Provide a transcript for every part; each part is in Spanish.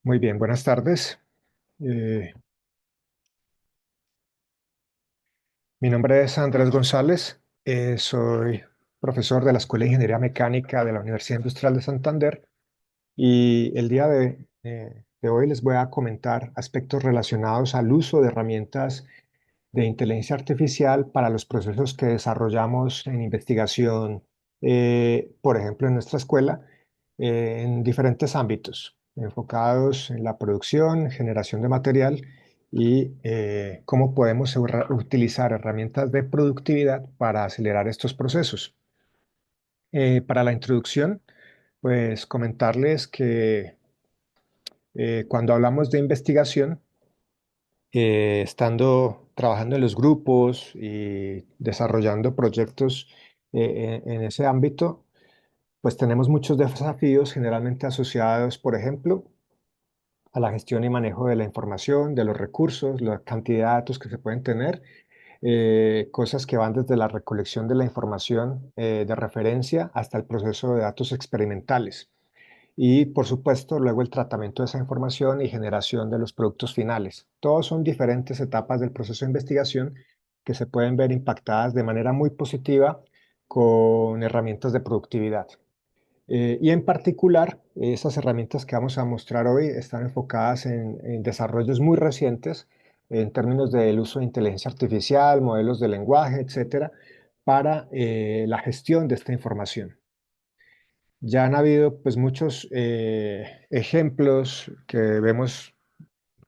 Muy bien, buenas tardes. Eh, Mi nombre es Andrés González. Soy profesor de la Escuela de Ingeniería Mecánica de la Universidad Industrial de Santander y el día de hoy les voy a comentar aspectos relacionados al uso de herramientas de inteligencia artificial para los procesos que desarrollamos en investigación, por ejemplo, en nuestra escuela, en diferentes ámbitos, enfocados en la producción, generación de material y cómo podemos utilizar herramientas de productividad para acelerar estos procesos. Para la introducción, pues comentarles que cuando hablamos de investigación, estando trabajando en los grupos y desarrollando proyectos en ese ámbito, pues tenemos muchos desafíos generalmente asociados, por ejemplo, a la gestión y manejo de la información, de los recursos, la cantidad de datos que se pueden tener, cosas que van desde la recolección de la información de referencia hasta el proceso de datos experimentales. Y, por supuesto, luego el tratamiento de esa información y generación de los productos finales. Todos son diferentes etapas del proceso de investigación que se pueden ver impactadas de manera muy positiva con herramientas de productividad. Y en particular, esas herramientas que vamos a mostrar hoy están enfocadas en desarrollos muy recientes en términos del uso de inteligencia artificial, modelos de lenguaje, etcétera, para la gestión de esta información. Ya han habido pues muchos ejemplos que vemos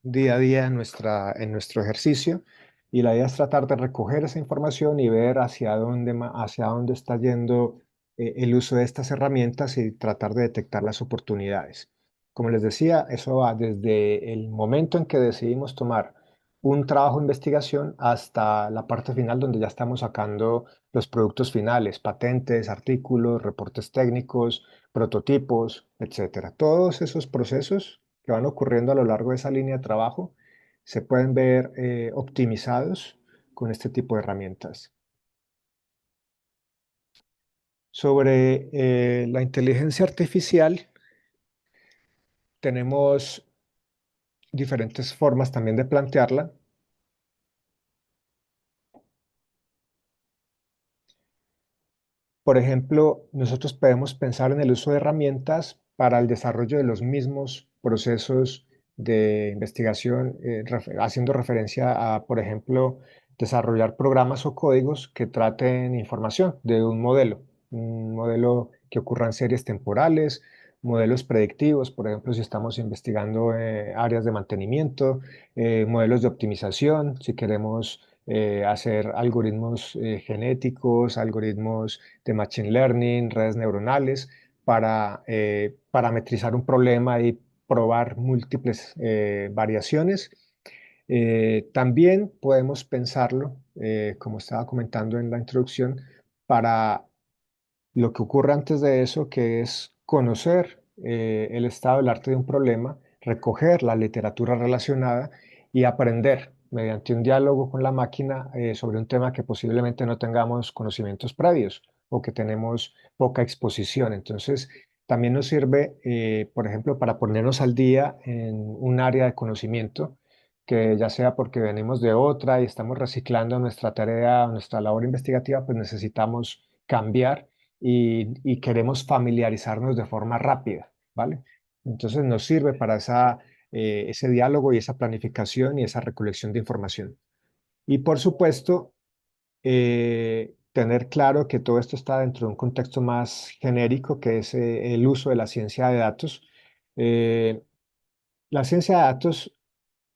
día a día en nuestro ejercicio y la idea es tratar de recoger esa información y ver hacia dónde está yendo el uso de estas herramientas y tratar de detectar las oportunidades. Como les decía, eso va desde el momento en que decidimos tomar un trabajo de investigación hasta la parte final donde ya estamos sacando los productos finales, patentes, artículos, reportes técnicos, prototipos, etcétera. Todos esos procesos que van ocurriendo a lo largo de esa línea de trabajo se pueden ver optimizados con este tipo de herramientas. Sobre la inteligencia artificial, tenemos diferentes formas también de plantearla. Por ejemplo, nosotros podemos pensar en el uso de herramientas para el desarrollo de los mismos procesos de investigación, haciendo referencia a, por ejemplo, desarrollar programas o códigos que traten información de un modelo que ocurra en series temporales, modelos predictivos, por ejemplo, si estamos investigando áreas de mantenimiento, modelos de optimización, si queremos hacer algoritmos genéticos, algoritmos de machine learning, redes neuronales, para parametrizar un problema y probar múltiples variaciones. También podemos pensarlo, como estaba comentando en la introducción, para lo que ocurre antes de eso, que es conocer el estado del arte de un problema, recoger la literatura relacionada y aprender mediante un diálogo con la máquina sobre un tema que posiblemente no tengamos conocimientos previos o que tenemos poca exposición. Entonces, también nos sirve, por ejemplo, para ponernos al día en un área de conocimiento que ya sea porque venimos de otra y estamos reciclando nuestra tarea, nuestra labor investigativa, pues necesitamos cambiar y queremos familiarizarnos de forma rápida, ¿vale? Entonces nos sirve para ese diálogo y esa planificación y esa recolección de información. Y por supuesto, tener claro que todo esto está dentro de un contexto más genérico, que es el uso de la ciencia de datos. Eh, la ciencia de datos,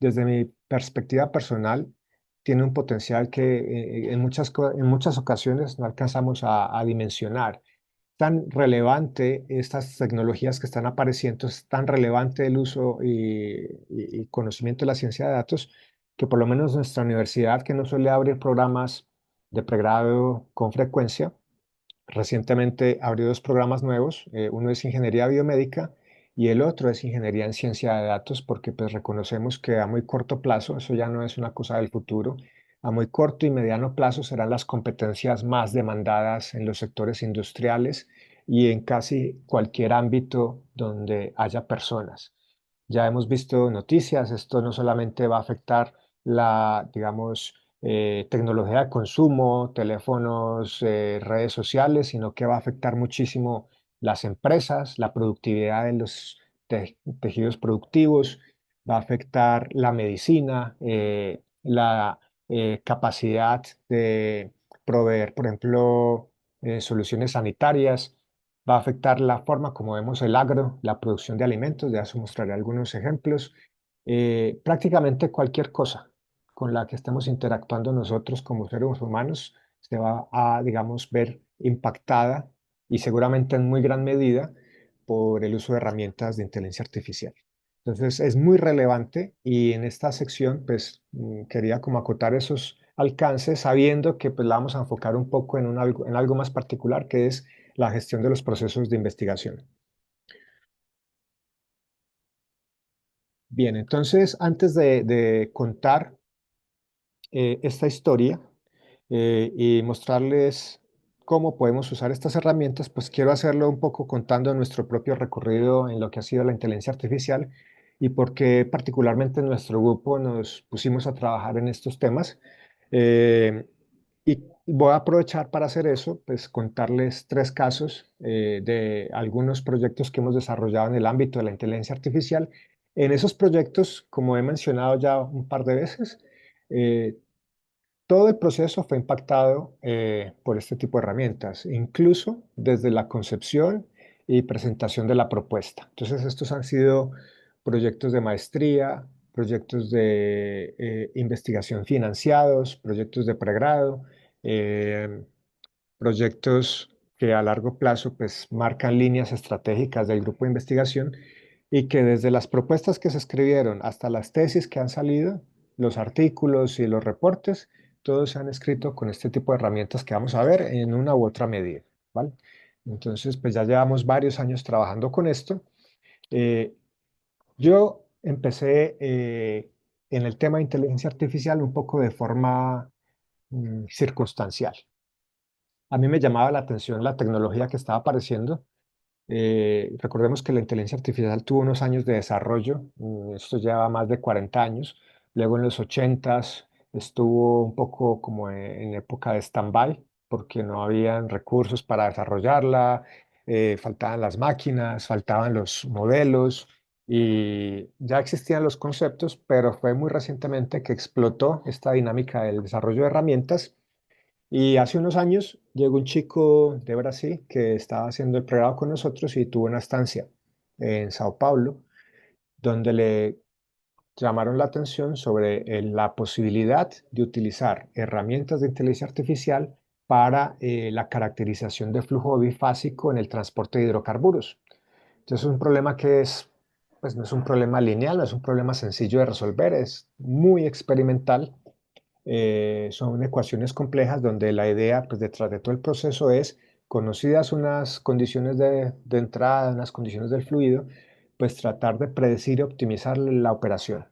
desde mi perspectiva personal, tiene un potencial que en muchas ocasiones no alcanzamos a dimensionar. Tan relevante estas tecnologías que están apareciendo, es tan relevante el uso y conocimiento de la ciencia de datos, que por lo menos nuestra universidad, que no suele abrir programas de pregrado con frecuencia, recientemente abrió dos programas nuevos. Uno es Ingeniería Biomédica y el otro es Ingeniería en Ciencia de Datos, porque pues reconocemos que a muy corto plazo, eso ya no es una cosa del futuro, a muy corto y mediano plazo serán las competencias más demandadas en los sectores industriales y en casi cualquier ámbito donde haya personas. ya hemos visto noticias, esto no solamente va a afectar la, digamos, tecnología de consumo, teléfonos, redes sociales, sino que va a afectar muchísimo las empresas, la productividad de los tejidos productivos, va a afectar la medicina, la capacidad de proveer, por ejemplo, soluciones sanitarias, va a afectar la forma como vemos el agro, la producción de alimentos, ya os mostraré algunos ejemplos. Prácticamente cualquier cosa con la que estemos interactuando nosotros como seres humanos se va a, digamos, ver impactada y seguramente en muy gran medida por el uso de herramientas de inteligencia artificial. Entonces es muy relevante y en esta sección pues quería como acotar esos alcances sabiendo que pues la vamos a enfocar un poco en algo más particular que es la gestión de los procesos de investigación. Bien, entonces antes de contar esta historia y mostrarles cómo podemos usar estas herramientas, pues quiero hacerlo un poco contando nuestro propio recorrido en lo que ha sido la inteligencia artificial y por qué particularmente en nuestro grupo nos pusimos a trabajar en estos temas. Y voy a aprovechar para hacer eso, pues contarles tres casos de algunos proyectos que hemos desarrollado en el ámbito de la inteligencia artificial. En esos proyectos, como he mencionado ya un par de veces, eh, todo el proceso fue impactado por este tipo de herramientas, incluso desde la concepción y presentación de la propuesta. Entonces, estos han sido proyectos de maestría, proyectos de investigación financiados, proyectos de pregrado, eh, proyectos que a largo plazo pues marcan líneas estratégicas del grupo de investigación y que desde las propuestas que se escribieron hasta las tesis que han salido, los artículos y los reportes, todos se han escrito con este tipo de herramientas que vamos a ver en una u otra medida, ¿vale? Entonces, pues ya llevamos varios años trabajando con esto. Eh, yo empecé en el tema de inteligencia artificial un poco de forma circunstancial. A mí me llamaba la atención la tecnología que estaba apareciendo. Recordemos que la inteligencia artificial tuvo unos años de desarrollo, esto lleva más de 40 años. Luego en los 80s estuvo un poco como en época de stand-by, porque no habían recursos para desarrollarla, faltaban las máquinas, faltaban los modelos y ya existían los conceptos, pero fue muy recientemente que explotó esta dinámica del desarrollo de herramientas y hace unos años llegó un chico de Brasil que estaba haciendo el pregrado con nosotros y tuvo una estancia en Sao Paulo, donde le llamaron la atención sobre la posibilidad de utilizar herramientas de inteligencia artificial para la caracterización de flujo bifásico en el transporte de hidrocarburos. Entonces es un problema que es, pues no es un problema lineal, no es un problema sencillo de resolver, es muy experimental, son ecuaciones complejas donde la idea pues, detrás de todo el proceso es, conocidas unas condiciones de entrada, unas condiciones del fluido, pues tratar de predecir y optimizar la operación.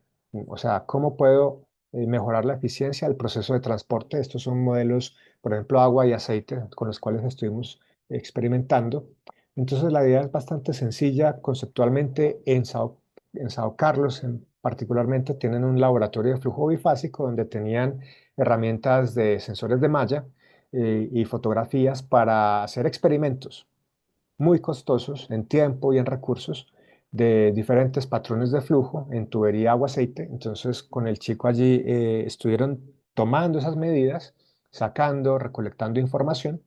O sea, ¿cómo puedo mejorar la eficiencia del proceso de transporte? Estos son modelos, por ejemplo, agua y aceite, con los cuales estuvimos experimentando. Entonces, la idea es bastante sencilla conceptualmente en Sao Carlos, particularmente, tienen un laboratorio de flujo bifásico donde tenían herramientas de sensores de malla y fotografías para hacer experimentos muy costosos en tiempo y en recursos de diferentes patrones de flujo en tubería agua-aceite. Entonces, con el chico allí estuvieron tomando esas medidas, sacando, recolectando información.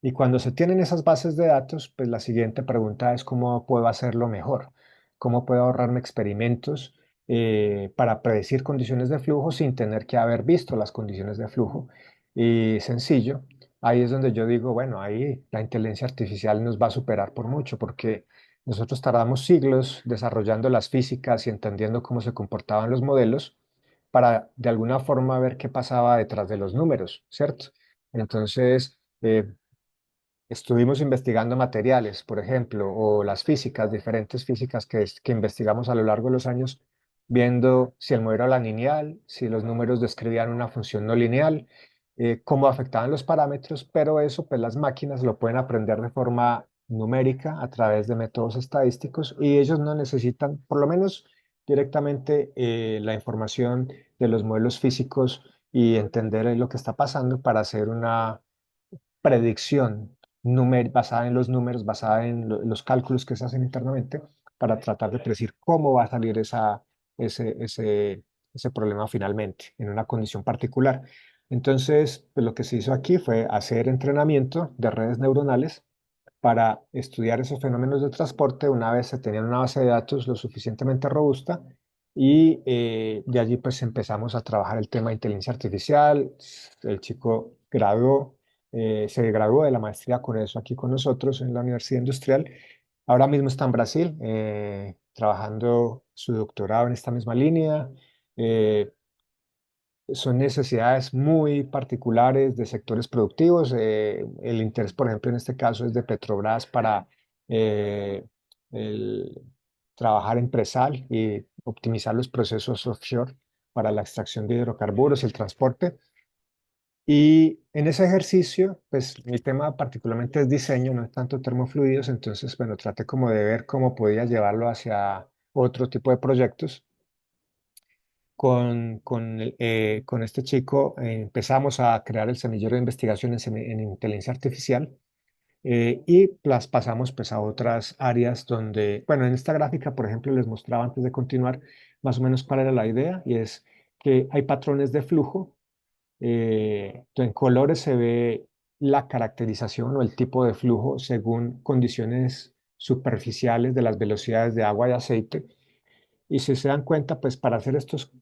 Y cuando se tienen esas bases de datos, pues la siguiente pregunta es cómo puedo hacerlo mejor, cómo puedo ahorrarme experimentos para predecir condiciones de flujo sin tener que haber visto las condiciones de flujo. Y sencillo, ahí es donde yo digo, bueno, ahí la inteligencia artificial nos va a superar por mucho, porque nosotros tardamos siglos desarrollando las físicas y entendiendo cómo se comportaban los modelos para de alguna forma ver qué pasaba detrás de los números, ¿cierto? Entonces, estuvimos investigando materiales, por ejemplo, o las físicas, diferentes físicas que investigamos a lo largo de los años, viendo si el modelo era lineal, si los números describían una función no lineal, cómo afectaban los parámetros, pero eso pues las máquinas lo pueden aprender de forma numérica a través de métodos estadísticos y ellos no necesitan, por lo menos directamente la información de los modelos físicos y entender lo que está pasando para hacer una predicción basada en los números, basada en los cálculos que se hacen internamente para tratar de predecir cómo va a salir ese, ese, ese problema finalmente en una condición particular. Entonces, pues, lo que se hizo aquí fue hacer entrenamiento de redes neuronales para estudiar esos fenómenos de transporte una vez se tenía una base de datos lo suficientemente robusta y de allí pues empezamos a trabajar el tema de inteligencia artificial. El chico se graduó de la maestría con eso aquí con nosotros en la Universidad Industrial. Ahora mismo está en Brasil trabajando su doctorado en esta misma línea. Eh, Son necesidades muy particulares de sectores productivos. El interés, por ejemplo, en este caso es de Petrobras para eh, el- trabajar en presal y optimizar los procesos offshore para la extracción de hidrocarburos y el transporte. Y en ese ejercicio, pues mi tema particularmente es diseño, no es tanto termofluidos, entonces, bueno, traté como de ver cómo podía llevarlo hacia otro tipo de proyectos con este chico empezamos a crear el semillero de investigación en inteligencia artificial y las pasamos pues a otras áreas donde, bueno, en esta gráfica, por ejemplo, les mostraba antes de continuar más o menos cuál era la idea y es que hay patrones de flujo. En colores se ve la caracterización o el tipo de flujo según condiciones superficiales de las velocidades de agua y aceite y si se dan cuenta, pues para hacer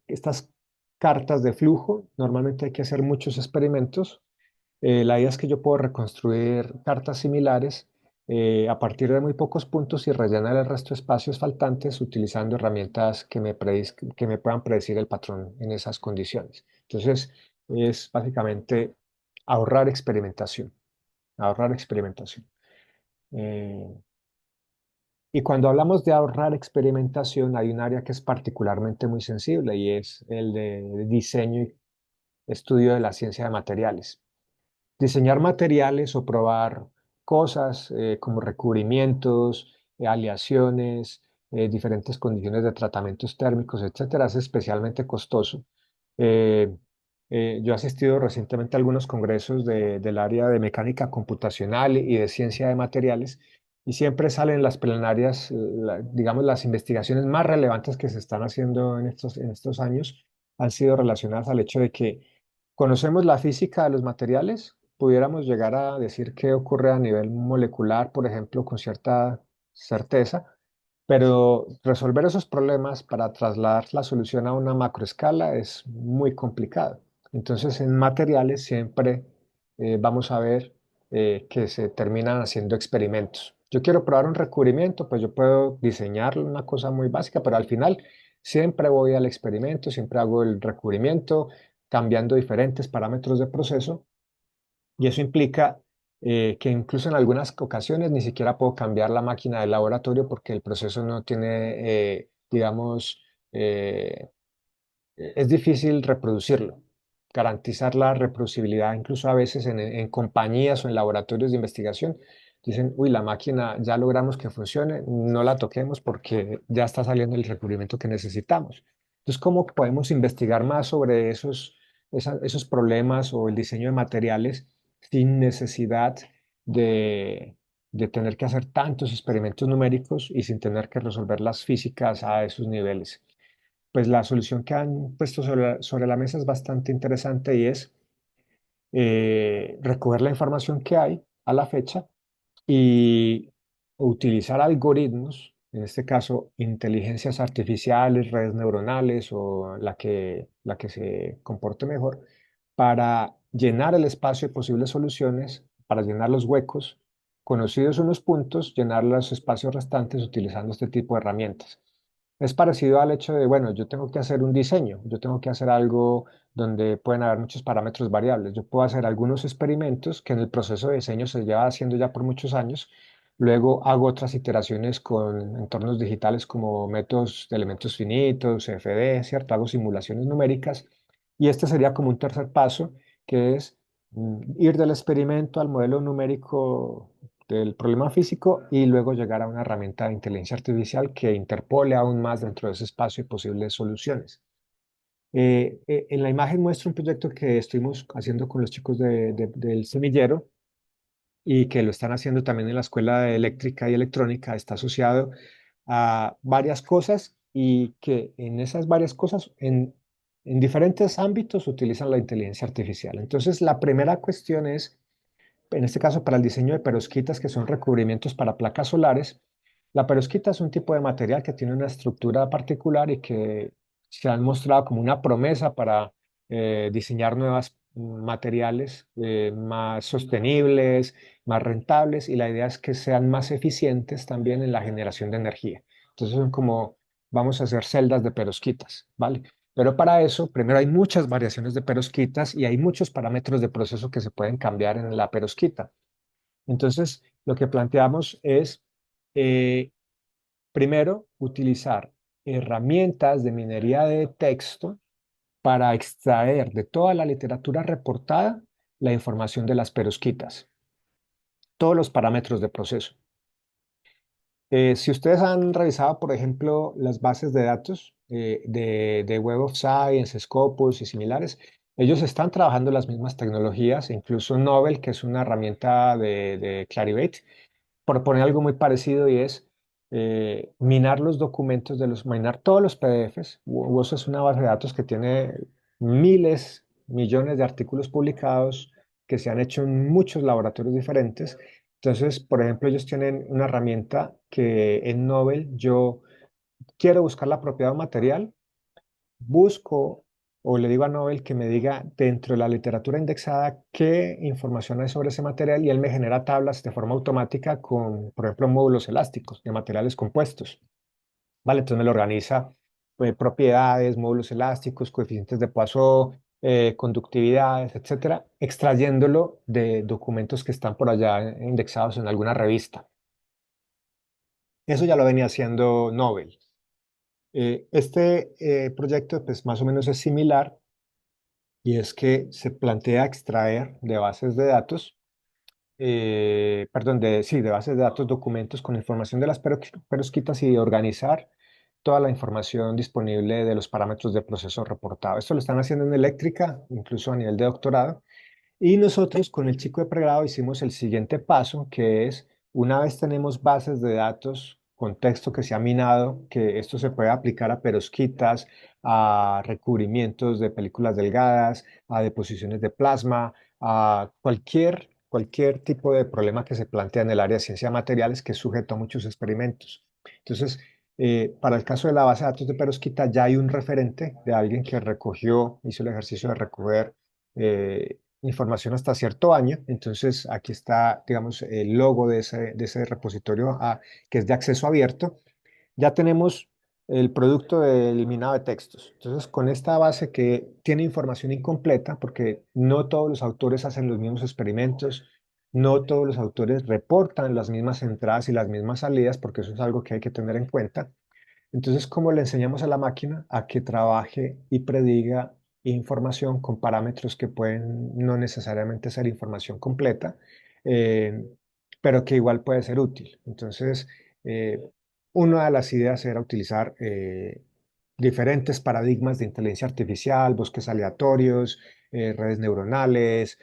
estas cartas de flujo, normalmente hay que hacer muchos experimentos. La idea es que yo puedo reconstruir cartas similares a partir de muy pocos puntos y rellenar el resto de espacios faltantes utilizando herramientas que me puedan predecir el patrón en esas condiciones. Entonces, es básicamente ahorrar experimentación, ahorrar experimentación. Eh, y cuando hablamos de ahorrar experimentación, hay un área que es particularmente muy sensible y es el de diseño y estudio de la ciencia de materiales. Diseñar materiales o probar cosas como recubrimientos, aleaciones, diferentes condiciones de tratamientos térmicos, etcétera, es especialmente costoso. Eh, yo he asistido recientemente a algunos congresos del área de mecánica computacional y de ciencia de materiales y siempre salen las plenarias, digamos, las investigaciones más relevantes que se están haciendo en estos años han sido relacionadas al hecho de que conocemos la física de los materiales, pudiéramos llegar a decir qué ocurre a nivel molecular, por ejemplo, con cierta certeza, pero resolver esos problemas para trasladar la solución a una macroescala es muy complicado. Entonces, en materiales siempre vamos a ver que se terminan haciendo experimentos. Yo quiero probar un recubrimiento, pues yo puedo diseñar una cosa muy básica, pero al final siempre voy al experimento, siempre hago el recubrimiento cambiando diferentes parámetros de proceso y eso implica que incluso en algunas ocasiones ni siquiera puedo cambiar la máquina del laboratorio porque el proceso no tiene, digamos, eh, es difícil reproducirlo. Garantizar la reproducibilidad, incluso a veces en compañías o en laboratorios de investigación, dicen, uy, la máquina ya logramos que funcione, no la toquemos porque ya está saliendo el recubrimiento que necesitamos. Entonces, ¿cómo podemos investigar más sobre esos problemas o el diseño de materiales sin necesidad de, de tener que hacer tantos experimentos numéricos y sin tener que resolver las físicas a esos niveles? Pues la solución que han puesto sobre la mesa es bastante interesante y es recoger la información que hay a la fecha y utilizar algoritmos, en este caso inteligencias artificiales, redes neuronales o la que se comporte mejor, para llenar el espacio de posibles soluciones, para llenar los huecos, conocidos unos puntos, llenar los espacios restantes utilizando este tipo de herramientas. Es parecido al hecho de, bueno, yo tengo que hacer un diseño, yo tengo que hacer algo donde pueden haber muchos parámetros variables. Yo puedo hacer algunos experimentos que en el proceso de diseño se lleva haciendo ya por muchos años. Luego hago otras iteraciones con entornos digitales como métodos de elementos finitos, CFD, ¿cierto? Hago simulaciones numéricas. Y este sería como un tercer paso, que es ir del experimento al modelo numérico del problema físico y luego llegar a una herramienta de inteligencia artificial que interpole aún más dentro de ese espacio de posibles soluciones. En la imagen muestro un proyecto que estuvimos haciendo con los chicos del semillero y que lo están haciendo también en la Escuela de Eléctrica y Electrónica. Está asociado a varias cosas y que en esas varias cosas, en diferentes ámbitos, utilizan la inteligencia artificial. Entonces, la primera cuestión es en este caso para el diseño de perovskitas, que son recubrimientos para placas solares. La perovskita es un tipo de material que tiene una estructura particular y que se han mostrado como una promesa para diseñar nuevos materiales más sostenibles, más rentables, y la idea es que sean más eficientes también en la generación de energía. Entonces son como, vamos a hacer celdas de perovskitas, ¿vale? Pero para eso, primero hay muchas variaciones de perovskitas y hay muchos parámetros de proceso que se pueden cambiar en la perovskita. Entonces, lo que planteamos es, eh, primero, utilizar herramientas de minería de texto para extraer de toda la literatura reportada la información de las perovskitas, todos los parámetros de proceso. Si ustedes han revisado, por ejemplo, las bases de datos de Web of Science, Scopus y similares, ellos están trabajando las mismas tecnologías, incluso Nobel, que es una herramienta de Clarivate, propone algo muy parecido y es minar los documentos minar todos los PDFs. WOS es una base de datos que tiene miles, millones de artículos publicados que se han hecho en muchos laboratorios diferentes. Entonces, por ejemplo, ellos tienen una herramienta que en Nobel yo quiero buscar la propiedad de un material, busco o le digo a Nobel que me diga dentro de la literatura indexada qué información hay sobre ese material y él me genera tablas de forma automática con, por ejemplo, módulos elásticos de materiales compuestos. Vale, entonces me lo organiza propiedades, módulos elásticos, coeficientes de Poisson, conductividades, etcétera, extrayéndolo de documentos que están por allá indexados en alguna revista. Eso ya lo venía haciendo Nobel. Este proyecto, pues más o menos es similar y es que se plantea extraer de bases de datos, perdón, sí, de bases de datos documentos con información de las perovskitas y organizar toda la información disponible de los parámetros de proceso reportado. Esto lo están haciendo en eléctrica, incluso a nivel de doctorado. Y nosotros con el chico de pregrado hicimos el siguiente paso, que es, una vez tenemos bases de datos, contexto que se ha minado, que esto se puede aplicar a perovskitas, a recubrimientos de películas delgadas, a deposiciones de plasma, a cualquier tipo de problema que se plantea en el área de ciencia de materiales que es sujeto a muchos experimentos. Entonces, para el caso de la base de datos de perovskita, ya hay un referente de alguien que recogió, hizo el ejercicio de recoger información hasta cierto año. Entonces, aquí está, digamos, el logo de ese repositorio que es de acceso abierto. Ya tenemos el producto del minado de textos. Entonces, con esta base que tiene información incompleta, porque no todos los autores hacen los mismos experimentos, no todos los autores reportan las mismas entradas y las mismas salidas, porque eso es algo que hay que tener en cuenta. Entonces, ¿cómo le enseñamos a la máquina a que trabaje y prediga información con parámetros que pueden no necesariamente ser información completa, eh, pero que igual puede ser útil? Entonces, eh, una de las ideas era utilizar diferentes paradigmas de inteligencia artificial, bosques aleatorios, redes neuronales,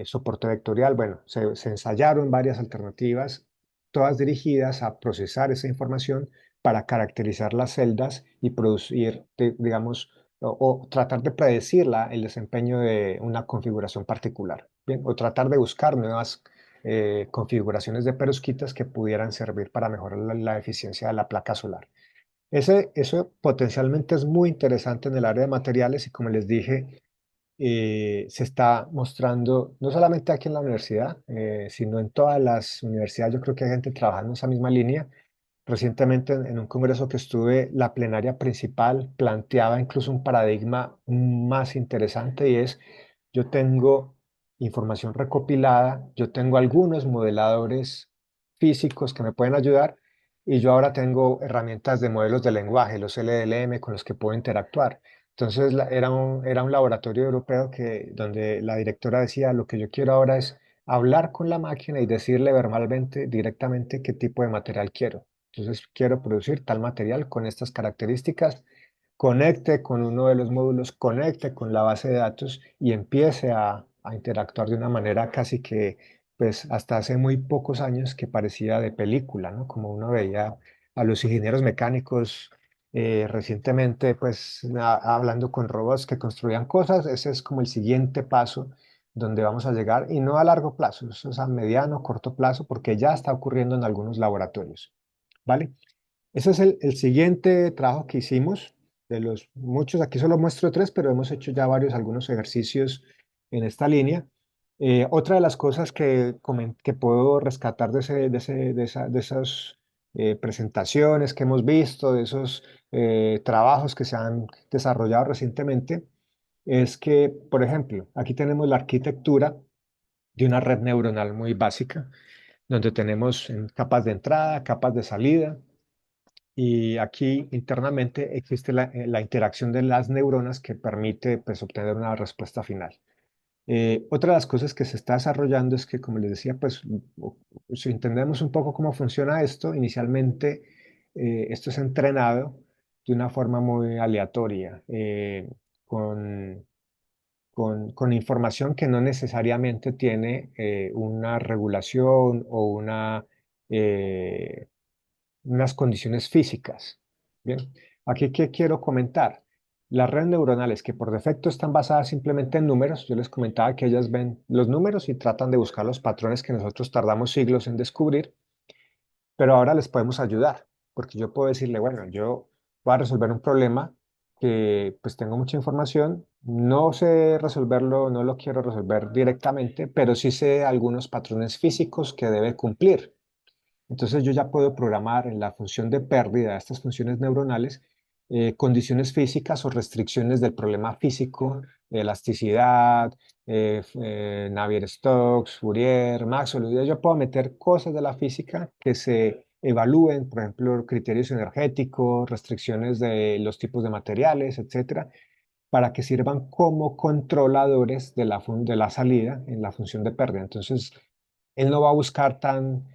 soporte vectorial. Bueno, se ensayaron varias alternativas, todas dirigidas a procesar esa información para caracterizar las celdas y producir, digamos, o tratar de predecir el desempeño de una configuración particular, ¿bien? O tratar de buscar nuevas configuraciones de perovskitas que pudieran servir para mejorar la eficiencia de la placa solar. Eso potencialmente es muy interesante en el área de materiales y como les dije, se está mostrando no solamente aquí en la universidad, sino en todas las universidades. Yo creo que hay gente trabajando en esa misma línea. Recientemente en un congreso que estuve, la plenaria principal planteaba incluso un paradigma más interesante y es, yo tengo información recopilada, yo tengo algunos modeladores físicos que me pueden ayudar y yo ahora tengo herramientas de modelos de lenguaje, los LLM, con los que puedo interactuar. Entonces era un laboratorio europeo donde la directora decía, lo que yo quiero ahora es hablar con la máquina y decirle verbalmente directamente qué tipo de material quiero. Entonces, quiero producir tal material con estas características, conecte con uno de los módulos, conecte con la base de datos y empiece a interactuar de una manera casi que, pues hasta hace muy pocos años que parecía de película, ¿no? Como uno veía a los ingenieros mecánicos recientemente, pues hablando con robots que construían cosas. Ese es como el siguiente paso donde vamos a llegar, y no a largo plazo, eso es a mediano, corto plazo, porque ya está ocurriendo en algunos laboratorios, ¿vale? Ese es el siguiente trabajo que hicimos, de los muchos, aquí solo muestro tres, pero hemos hecho ya varios, algunos ejercicios en esta línea. Otra de las cosas que puedo rescatar de esas presentaciones que hemos visto, de esos trabajos que se han desarrollado recientemente, es que, por ejemplo, aquí tenemos la arquitectura de una red neuronal muy básica, donde tenemos capas de entrada, capas de salida, y aquí internamente existe la interacción de las neuronas que permite, pues, obtener una respuesta final. Otra de las cosas que se está desarrollando es que, como les decía, pues si entendemos un poco cómo funciona esto, inicialmente esto es entrenado de una forma muy aleatoria, con, con información que no necesariamente tiene una regulación o eh, unas condiciones físicas. Bien, aquí qué quiero comentar. Las redes neuronales que por defecto están basadas simplemente en números, yo les comentaba que ellas ven los números y tratan de buscar los patrones que nosotros tardamos siglos en descubrir, pero ahora les podemos ayudar, porque yo puedo decirle, bueno, yo voy a resolver un problema que pues tengo mucha información, no sé resolverlo, no lo quiero resolver directamente, pero sí sé algunos patrones físicos que debe cumplir. Entonces yo ya puedo programar en la función de pérdida de estas funciones neuronales condiciones físicas o restricciones del problema físico, elasticidad, Navier-Stokes, Fourier, Maxwell. Yo puedo meter cosas de la física que se evalúen, por ejemplo, criterios energéticos, restricciones de los tipos de materiales, etcétera, para que sirvan como controladores de de la salida en la función de pérdida. Entonces, él no va a buscar tan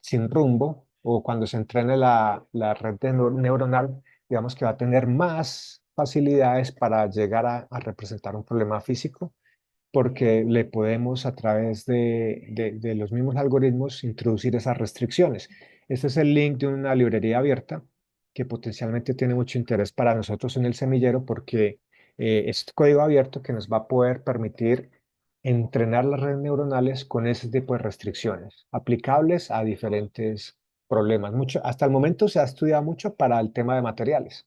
sin rumbo, o cuando se entrene la red neuronal, digamos que va a tener más facilidades para llegar a representar un problema físico, porque le podemos a través de los mismos algoritmos introducir esas restricciones. Este es el link de una librería abierta que potencialmente tiene mucho interés para nosotros en el semillero, porque es código abierto que nos va a poder permitir entrenar las redes neuronales con ese tipo de restricciones aplicables a diferentes problemas. Hasta el momento se ha estudiado mucho para el tema de materiales,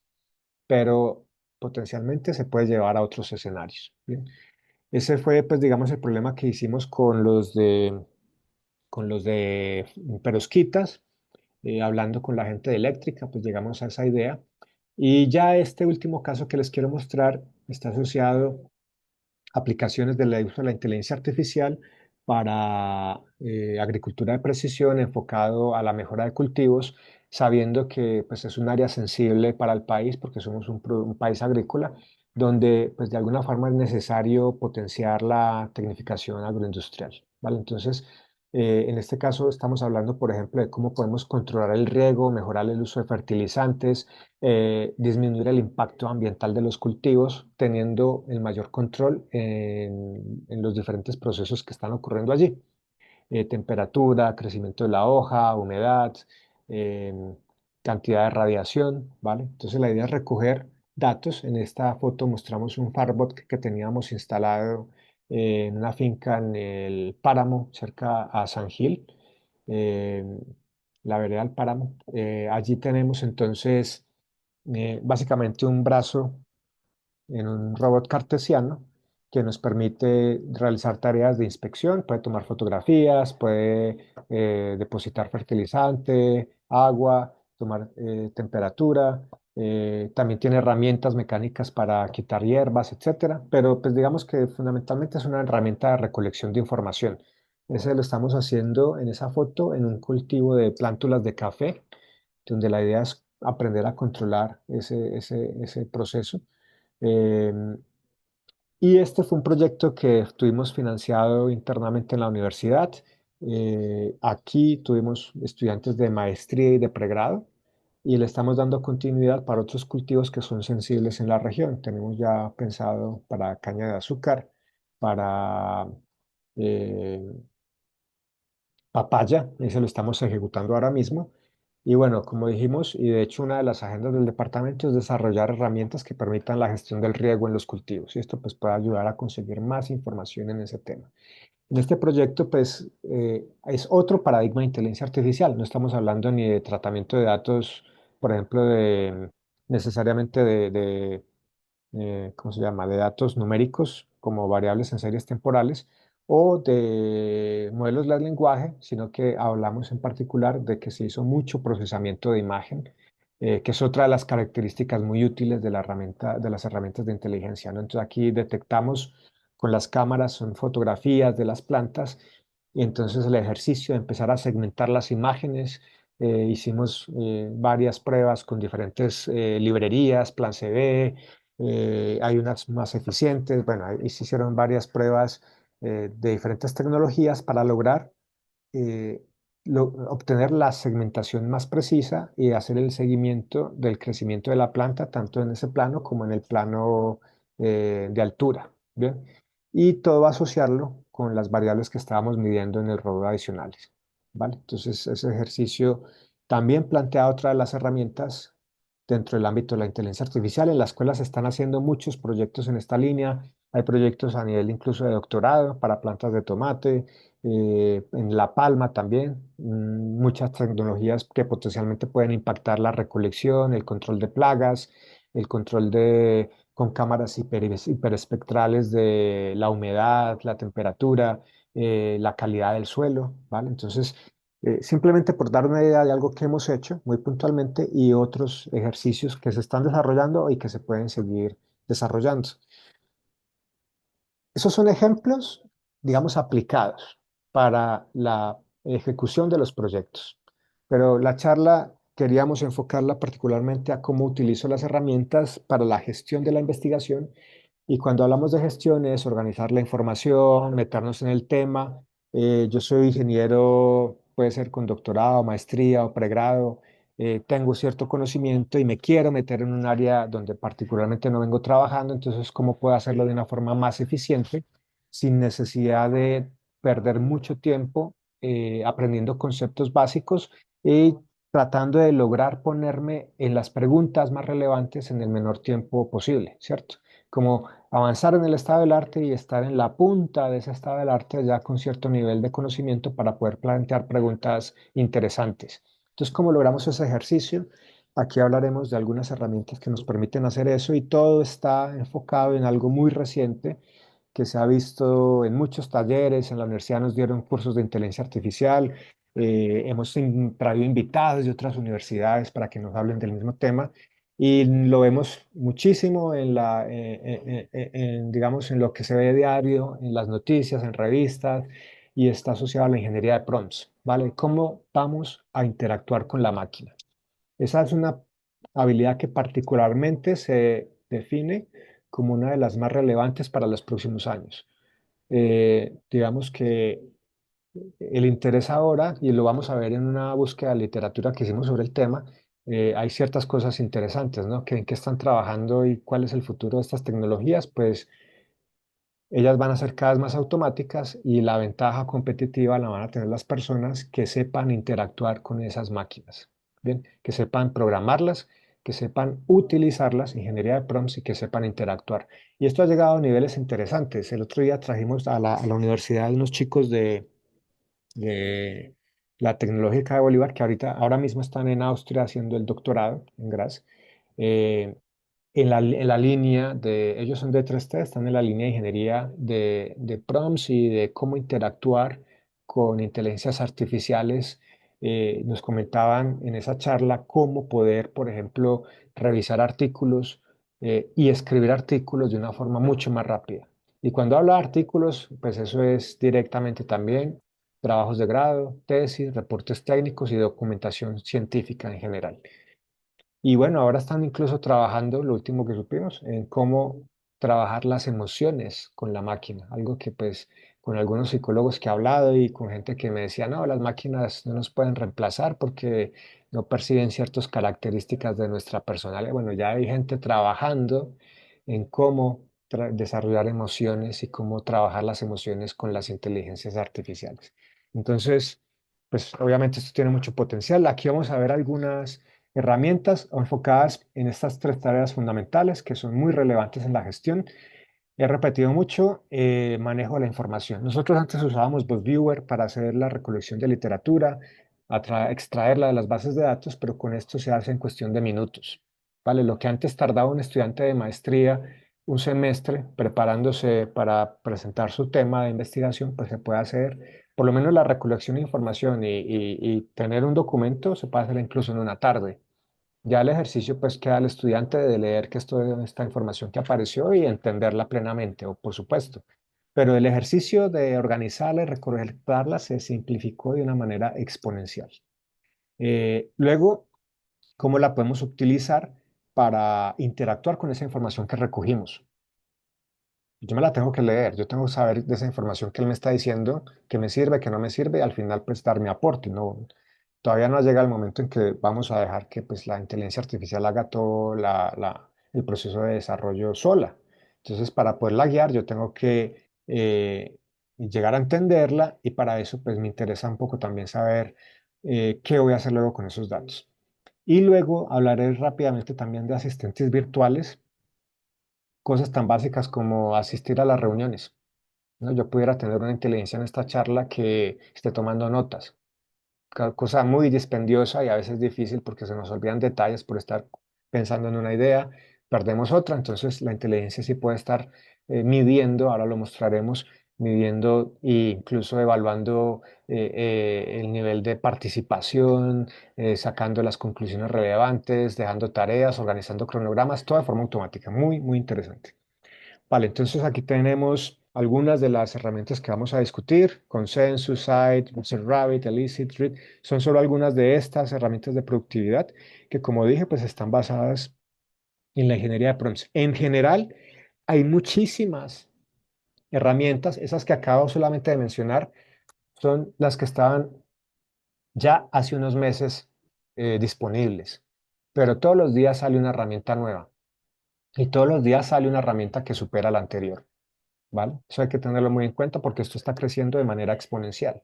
pero potencialmente se puede llevar a otros escenarios. ¿Bien? Ese fue, pues, digamos, el problema que hicimos con los de perovskitas, hablando con la gente de eléctrica, pues llegamos a esa idea. Y ya este último caso que les quiero mostrar está asociado aplicaciones del uso de la inteligencia artificial para agricultura de precisión enfocado a la mejora de cultivos, sabiendo que pues, es un área sensible para el país porque somos un país agrícola, donde pues, de alguna forma es necesario potenciar la tecnificación agroindustrial, ¿vale? Entonces, en este caso estamos hablando, por ejemplo, de cómo podemos controlar el riego, mejorar el uso de fertilizantes, disminuir el impacto ambiental de los cultivos, teniendo el mayor control en los diferentes procesos que están ocurriendo allí. Temperatura, crecimiento de la hoja, humedad, em, cantidad de radiación, ¿vale? Entonces la idea es recoger datos. En esta foto mostramos un Farbot que teníamos instalado en una finca en el Páramo, cerca a San Gil, em, la vereda del Páramo. Allí tenemos entonces básicamente un brazo en un robot cartesiano que nos permite realizar tareas de inspección, puede tomar fotografías, puede depositar fertilizante, agua, tomar temperatura, también tiene herramientas mecánicas para quitar hierbas, etcétera, pero pues digamos que fundamentalmente es una herramienta de recolección de información. Ese lo estamos haciendo en esa foto en un cultivo de plántulas de café, donde la idea es aprender a controlar ese proceso. Eh, Y este fue un proyecto que tuvimos financiado internamente en la universidad. Aquí tuvimos estudiantes de maestría y de pregrado y le estamos dando continuidad para otros cultivos que son sensibles en la región. Tenemos ya pensado para caña de azúcar, para eh, papaya, ese lo estamos ejecutando ahora mismo. Y bueno, como dijimos, y de hecho una de las agendas del departamento es desarrollar herramientas que permitan la gestión del riego en los cultivos. Y esto pues puede ayudar a conseguir más información en ese tema. En este proyecto pues es otro paradigma de inteligencia artificial. No estamos hablando ni de tratamiento de datos, por ejemplo, necesariamente ¿cómo se llama?, de datos numéricos como variables en series temporales o de modelos de lenguaje, sino que hablamos en particular de que se hizo mucho procesamiento de imagen, que es otra de las características muy útiles de la herramienta, de las herramientas de inteligencia, ¿no? Entonces aquí detectamos con las cámaras, son fotografías de las plantas, y entonces el ejercicio de empezar a segmentar las imágenes. Hicimos varias pruebas con diferentes librerías, Plan CB, hay unas más eficientes. Bueno, ahí se hicieron varias pruebas de diferentes tecnologías para lograr eh, obtener la segmentación más precisa y hacer el seguimiento del crecimiento de la planta, tanto en ese plano como en el plano de altura. Bien, y todo asociarlo con las variables que estábamos midiendo en el robo adicionales. ¿Vale? Entonces, ese ejercicio también plantea otra de las herramientas dentro del ámbito de la inteligencia artificial. En la escuela se están haciendo muchos proyectos en esta línea. Hay proyectos a nivel incluso de doctorado para plantas de tomate, en La Palma también, muchas tecnologías que potencialmente pueden impactar la recolección, el control de plagas, el control con cámaras hiperespectrales de la humedad, la temperatura, la calidad del suelo, ¿vale? Entonces, simplemente por dar una idea de algo que hemos hecho muy puntualmente y otros ejercicios que se están desarrollando y que se pueden seguir desarrollando. Esos son ejemplos, digamos, aplicados para la ejecución de los proyectos. Pero la charla queríamos enfocarla particularmente a cómo utilizo las herramientas para la gestión de la investigación. Y cuando hablamos de gestión es organizar la información, meternos en el tema. Yo soy ingeniero, puede ser con doctorado, maestría o pregrado. Tengo cierto conocimiento y me quiero meter en un área donde particularmente no vengo trabajando, entonces, ¿cómo puedo hacerlo de una forma más eficiente sin necesidad de perder mucho tiempo aprendiendo conceptos básicos y tratando de lograr ponerme en las preguntas más relevantes en el menor tiempo posible, ¿cierto? Como avanzar en el estado del arte y estar en la punta de ese estado del arte ya con cierto nivel de conocimiento para poder plantear preguntas interesantes. Entonces, ¿cómo logramos ese ejercicio? Aquí hablaremos de algunas herramientas que nos permiten hacer eso y todo está enfocado en algo muy reciente que se ha visto en muchos talleres. En la universidad nos dieron cursos de inteligencia artificial. Hemos traído invitados de otras universidades para que nos hablen del mismo tema y lo vemos muchísimo digamos, en lo que se ve diario, en las noticias, en revistas, y está asociado a la ingeniería de prompts, ¿vale? ¿Cómo vamos a interactuar con la máquina? Esa es una habilidad que particularmente se define como una de las más relevantes para los próximos años. Digamos que el interés ahora, y lo vamos a ver en una búsqueda de literatura que hicimos sobre el tema, hay ciertas cosas interesantes, ¿no? ¿En qué están trabajando y cuál es el futuro de estas tecnologías? Pues ellas van a ser cada vez más automáticas y la ventaja competitiva la van a tener las personas que sepan interactuar con esas máquinas, ¿bien? Que sepan programarlas, que sepan utilizarlas, ingeniería de prompts y que sepan interactuar. Y esto ha llegado a niveles interesantes. El otro día trajimos a la universidad unos chicos de la Tecnológica de Bolívar que ahora mismo están en Austria haciendo el doctorado en Graz. eh, en la línea de, ellos son de 3T, están en la línea de ingeniería de prompts y de cómo interactuar con inteligencias artificiales. Nos comentaban en esa charla cómo poder, por ejemplo, revisar artículos y escribir artículos de una forma mucho más rápida. Y cuando hablo de artículos, pues eso es directamente también trabajos de grado, tesis, reportes técnicos y documentación científica en general. Y bueno, ahora están incluso trabajando, lo último que supimos, en cómo trabajar las emociones con la máquina, algo que pues con algunos psicólogos que he hablado y con gente que me decía, no, las máquinas no nos pueden reemplazar porque no perciben ciertas características de nuestra personalidad. Bueno, ya hay gente trabajando en cómo desarrollar emociones y cómo trabajar las emociones con las inteligencias artificiales. Entonces, pues obviamente esto tiene mucho potencial. Aquí vamos a ver algunas herramientas enfocadas en estas tres tareas fundamentales que son muy relevantes en la gestión. He repetido mucho manejo de la información. Nosotros antes usábamos BotViewer para hacer la recolección de literatura, extraerla de las bases de datos, pero con esto se hace en cuestión de minutos. ¿Vale? Lo que antes tardaba un estudiante de maestría un semestre preparándose para presentar su tema de investigación, pues se puede hacer, por lo menos la recolección de información y tener un documento se puede hacer incluso en una tarde. Ya el ejercicio pues queda al estudiante de leer esta información que apareció y entenderla plenamente, o por supuesto. Pero el ejercicio de organizarla y recolectarla se simplificó de una manera exponencial. Luego, ¿cómo la podemos utilizar para interactuar con esa información que recogimos? Yo me la tengo que leer, yo tengo que saber de esa información que él me está diciendo, que me sirve, que no me sirve, y al final pues dar mi aporte. No, todavía no llega el momento en que vamos a dejar que pues la inteligencia artificial haga todo el proceso de desarrollo sola. Entonces, para poderla guiar, yo tengo que llegar a entenderla y para eso pues me interesa un poco también saber qué voy a hacer luego con esos datos. Y luego hablaré rápidamente también de asistentes virtuales, cosas tan básicas como asistir a las reuniones, ¿no? Yo pudiera tener una inteligencia en esta charla que esté tomando notas, cosa muy dispendiosa y a veces difícil porque se nos olvidan detalles por estar pensando en una idea, perdemos otra, entonces la inteligencia sí puede estar midiendo, ahora lo mostraremos, midiendo e incluso evaluando el nivel de participación, sacando las conclusiones relevantes, dejando tareas, organizando cronogramas, todo de forma automática, muy, muy interesante. Vale, entonces aquí tenemos algunas de las herramientas que vamos a discutir: Consensus, Site, Rabbit, Elicit, Read. Son solo algunas de estas herramientas de productividad que, como dije, pues están basadas en la ingeniería de prompts. En general, hay muchísimas herramientas. Esas que acabo solamente de mencionar son las que estaban ya hace unos meses disponibles. Pero todos los días sale una herramienta nueva y todos los días sale una herramienta que supera la anterior. ¿Vale? Eso hay que tenerlo muy en cuenta porque esto está creciendo de manera exponencial.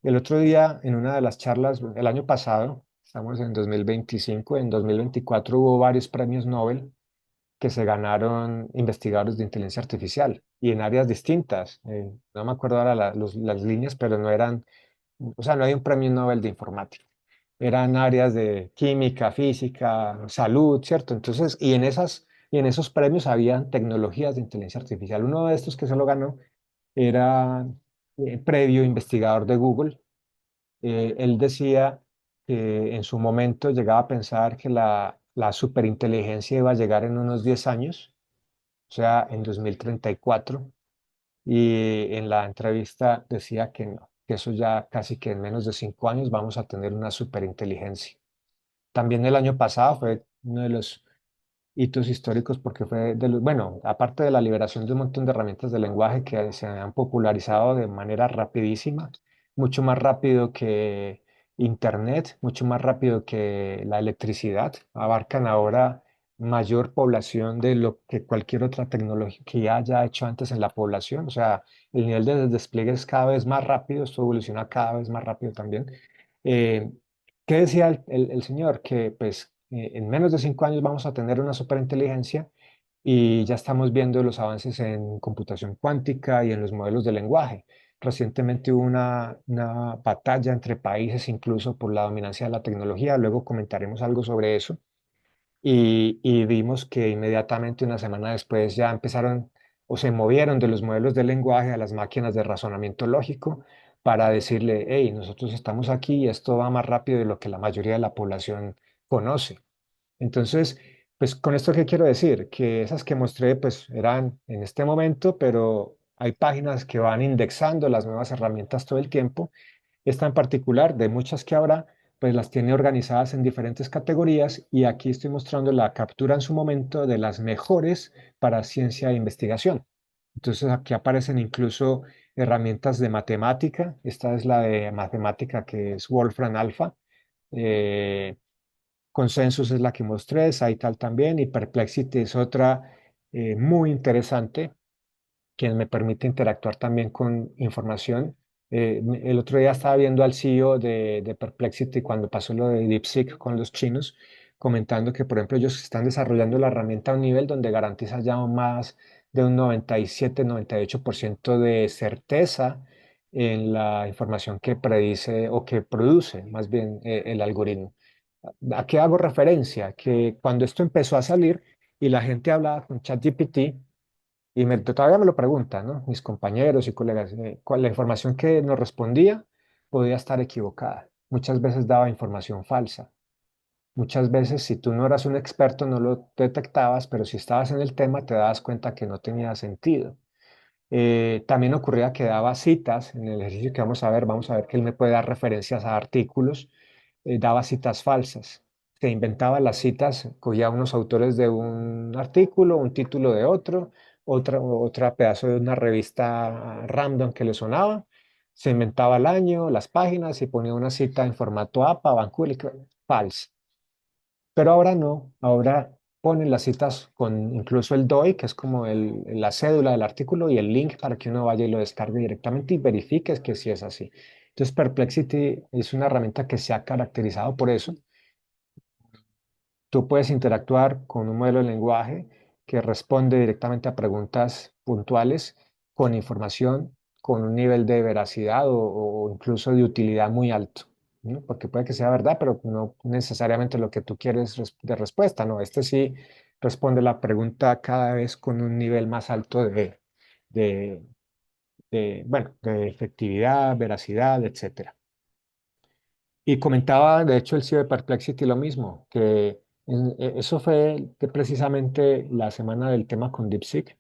El otro día, en una de las charlas, el año pasado, estamos en 2025, en 2024 hubo varios premios Nobel que se ganaron investigadores de inteligencia artificial y en áreas distintas. No me acuerdo ahora las líneas, pero no eran, o sea, no hay un premio Nobel de informática. Eran áreas de química, física, salud, ¿cierto? Entonces, y en esos premios habían tecnologías de inteligencia artificial. Uno de estos que se lo ganó era previo investigador de Google. Él decía que en su momento llegaba a pensar que la superinteligencia iba a llegar en unos 10 años, o sea, en 2034, y en la entrevista decía que no, que eso ya casi que en menos de 5 años vamos a tener una superinteligencia. También el año pasado fue uno de los hitos históricos porque fue bueno, aparte de la liberación de un montón de herramientas de lenguaje que se han popularizado de manera rapidísima, mucho más rápido que Internet, mucho más rápido que la electricidad, abarcan ahora mayor población de lo que cualquier otra tecnología que ya haya hecho antes en la población. O sea, el nivel de despliegue es cada vez más rápido, esto evoluciona cada vez más rápido también. Eh, ¿Qué decía el señor? Que pues en menos de 5 años vamos a tener una superinteligencia y ya estamos viendo los avances en computación cuántica y en los modelos de lenguaje. Recientemente hubo una batalla entre países incluso por la dominancia de la tecnología, luego comentaremos algo sobre eso y vimos que inmediatamente una semana después ya empezaron o se movieron de los modelos de lenguaje a las máquinas de razonamiento lógico para decirle, hey, nosotros estamos aquí y esto va más rápido de lo que la mayoría de la población conoce. Entonces, pues con esto qué quiero decir, que esas que mostré pues eran en este momento, pero hay páginas que van indexando las nuevas herramientas todo el tiempo. Esta en particular, de muchas que habrá, pues las tiene organizadas en diferentes categorías y aquí estoy mostrando la captura en su momento de las mejores para ciencia e investigación. Entonces aquí aparecen incluso herramientas de matemática. Esta es la de matemática que es Wolfram Alpha. Eh, Consensus es la que mostré, SciTal también y Perplexity es otra muy interesante que me permite interactuar también con información. El otro día estaba viendo al CEO de Perplexity cuando pasó lo de DeepSeek con los chinos, comentando que, por ejemplo, ellos están desarrollando la herramienta a un nivel donde garantiza ya más de un 97-98% de certeza en la información que predice o que produce, más bien, el algoritmo. ¿A qué hago referencia? Que cuando esto empezó a salir y la gente hablaba con ChatGPT, y todavía me lo preguntan, ¿no? Mis compañeros y colegas, la información que nos respondía podía estar equivocada. Muchas veces daba información falsa. Muchas veces, si tú no eras un experto, no lo detectabas, pero si estabas en el tema, te dabas cuenta que no tenía sentido. También ocurría que daba citas en el ejercicio que vamos a ver que él me puede dar referencias a artículos, daba citas falsas, se inventaba las citas, cogía unos autores de un artículo, un título de otro, otra pedazo de una revista random que le sonaba, se inventaba el año, las páginas y ponía una cita en formato APA, Vancouver, falso. Pero ahora no, ahora ponen las citas con incluso el DOI, que es como la cédula del artículo, y el link para que uno vaya y lo descargue directamente y verifique que sí es así. Entonces, Perplexity es una herramienta que se ha caracterizado por eso. Tú puedes interactuar con un modelo de lenguaje que responde directamente a preguntas puntuales con información, con un nivel de veracidad o incluso de utilidad muy alto, ¿no? Porque puede que sea verdad, pero no necesariamente lo que tú quieres de respuesta, ¿no? Este sí responde la pregunta cada vez con un nivel más alto de, bueno, de efectividad, veracidad, etcétera. Y comentaba, de hecho, el CEO de Perplexity lo mismo, que eso fue precisamente la semana del tema con DeepSeek,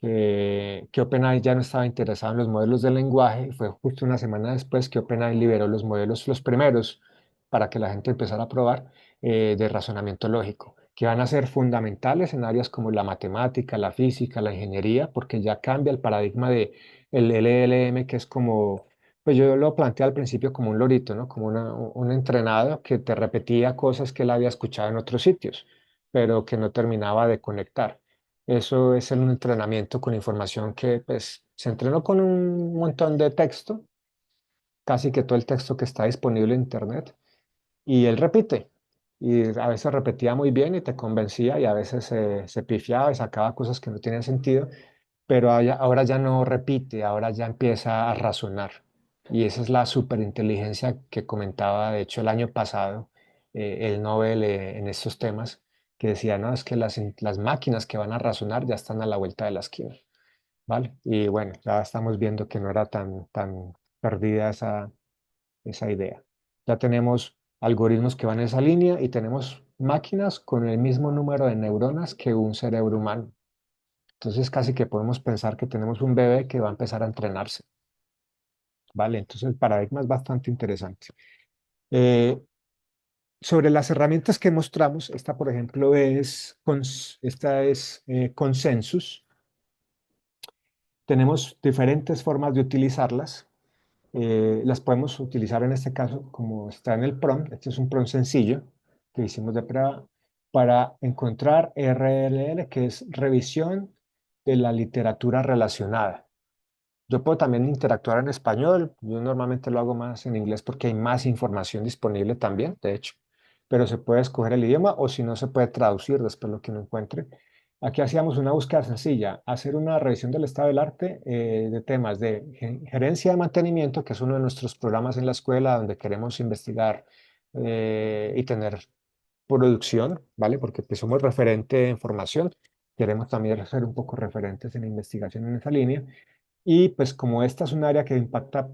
que OpenAI ya no estaba interesado en los modelos de lenguaje. Fue justo una semana después que OpenAI liberó los modelos, los primeros, para que la gente empezara a probar, de razonamiento lógico, que van a ser fundamentales en áreas como la matemática, la física, la ingeniería, porque ya cambia el paradigma de el LLM, que es como, pues yo lo planteé al principio como un lorito, ¿no? Como un entrenado que te repetía cosas que él había escuchado en otros sitios, pero que no terminaba de conectar. Eso es un entrenamiento con información que pues, se entrenó con un montón de texto, casi que todo el texto que está disponible en Internet, y él repite. Y a veces repetía muy bien y te convencía y a veces se pifiaba y sacaba cosas que no tenían sentido, pero ahora ya no repite, ahora ya empieza a razonar. Y esa es la superinteligencia que comentaba, de hecho, el año pasado, el Nobel en estos temas, que decía, no, es que las máquinas que van a razonar ya están a la vuelta de la esquina, ¿vale? Y bueno, ya estamos viendo que no era tan perdida esa idea. Ya tenemos algoritmos que van en esa línea y tenemos máquinas con el mismo número de neuronas que un cerebro humano. Entonces casi que podemos pensar que tenemos un bebé que va a empezar a entrenarse, ¿vale? Entonces el paradigma es bastante interesante. Eh, Sobre las herramientas que mostramos, esta por ejemplo esta es Consensus. Tenemos diferentes formas de utilizarlas. Las podemos utilizar en este caso como está en el prompt. Este es un prompt sencillo que hicimos de prueba para encontrar RLL, que es revisión de la literatura relacionada. Yo puedo también interactuar en español. Yo normalmente lo hago más en inglés porque hay más información disponible también, de hecho. Pero se puede escoger el idioma o si no se puede traducir después lo que uno encuentre. Aquí hacíamos una búsqueda sencilla, hacer una revisión del estado del arte de temas de gerencia de mantenimiento, que es uno de nuestros programas en la escuela donde queremos investigar y tener producción, ¿vale? Porque pues, somos referente en formación, queremos también ser un poco referentes en investigación en esa línea. Y pues como esta es un área que impacta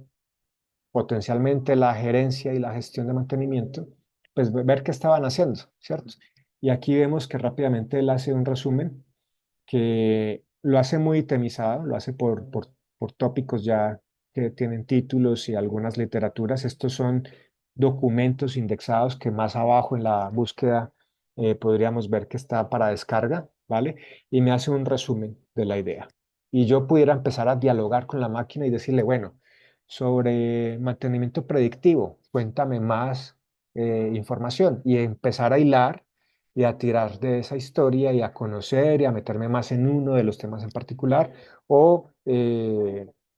potencialmente la gerencia y la gestión de mantenimiento, pues ver qué estaban haciendo, ¿cierto? Y aquí vemos que rápidamente él hace un resumen que lo hace muy itemizado, lo hace por tópicos ya que tienen títulos y algunas literaturas. Estos son documentos indexados que más abajo en la búsqueda podríamos ver que está para descarga, ¿vale? Y me hace un resumen de la idea. Y yo pudiera empezar a dialogar con la máquina y decirle, bueno, sobre mantenimiento predictivo, cuéntame más información y empezar a hilar y a tirar de esa historia y a conocer y a meterme más en uno de los temas en particular o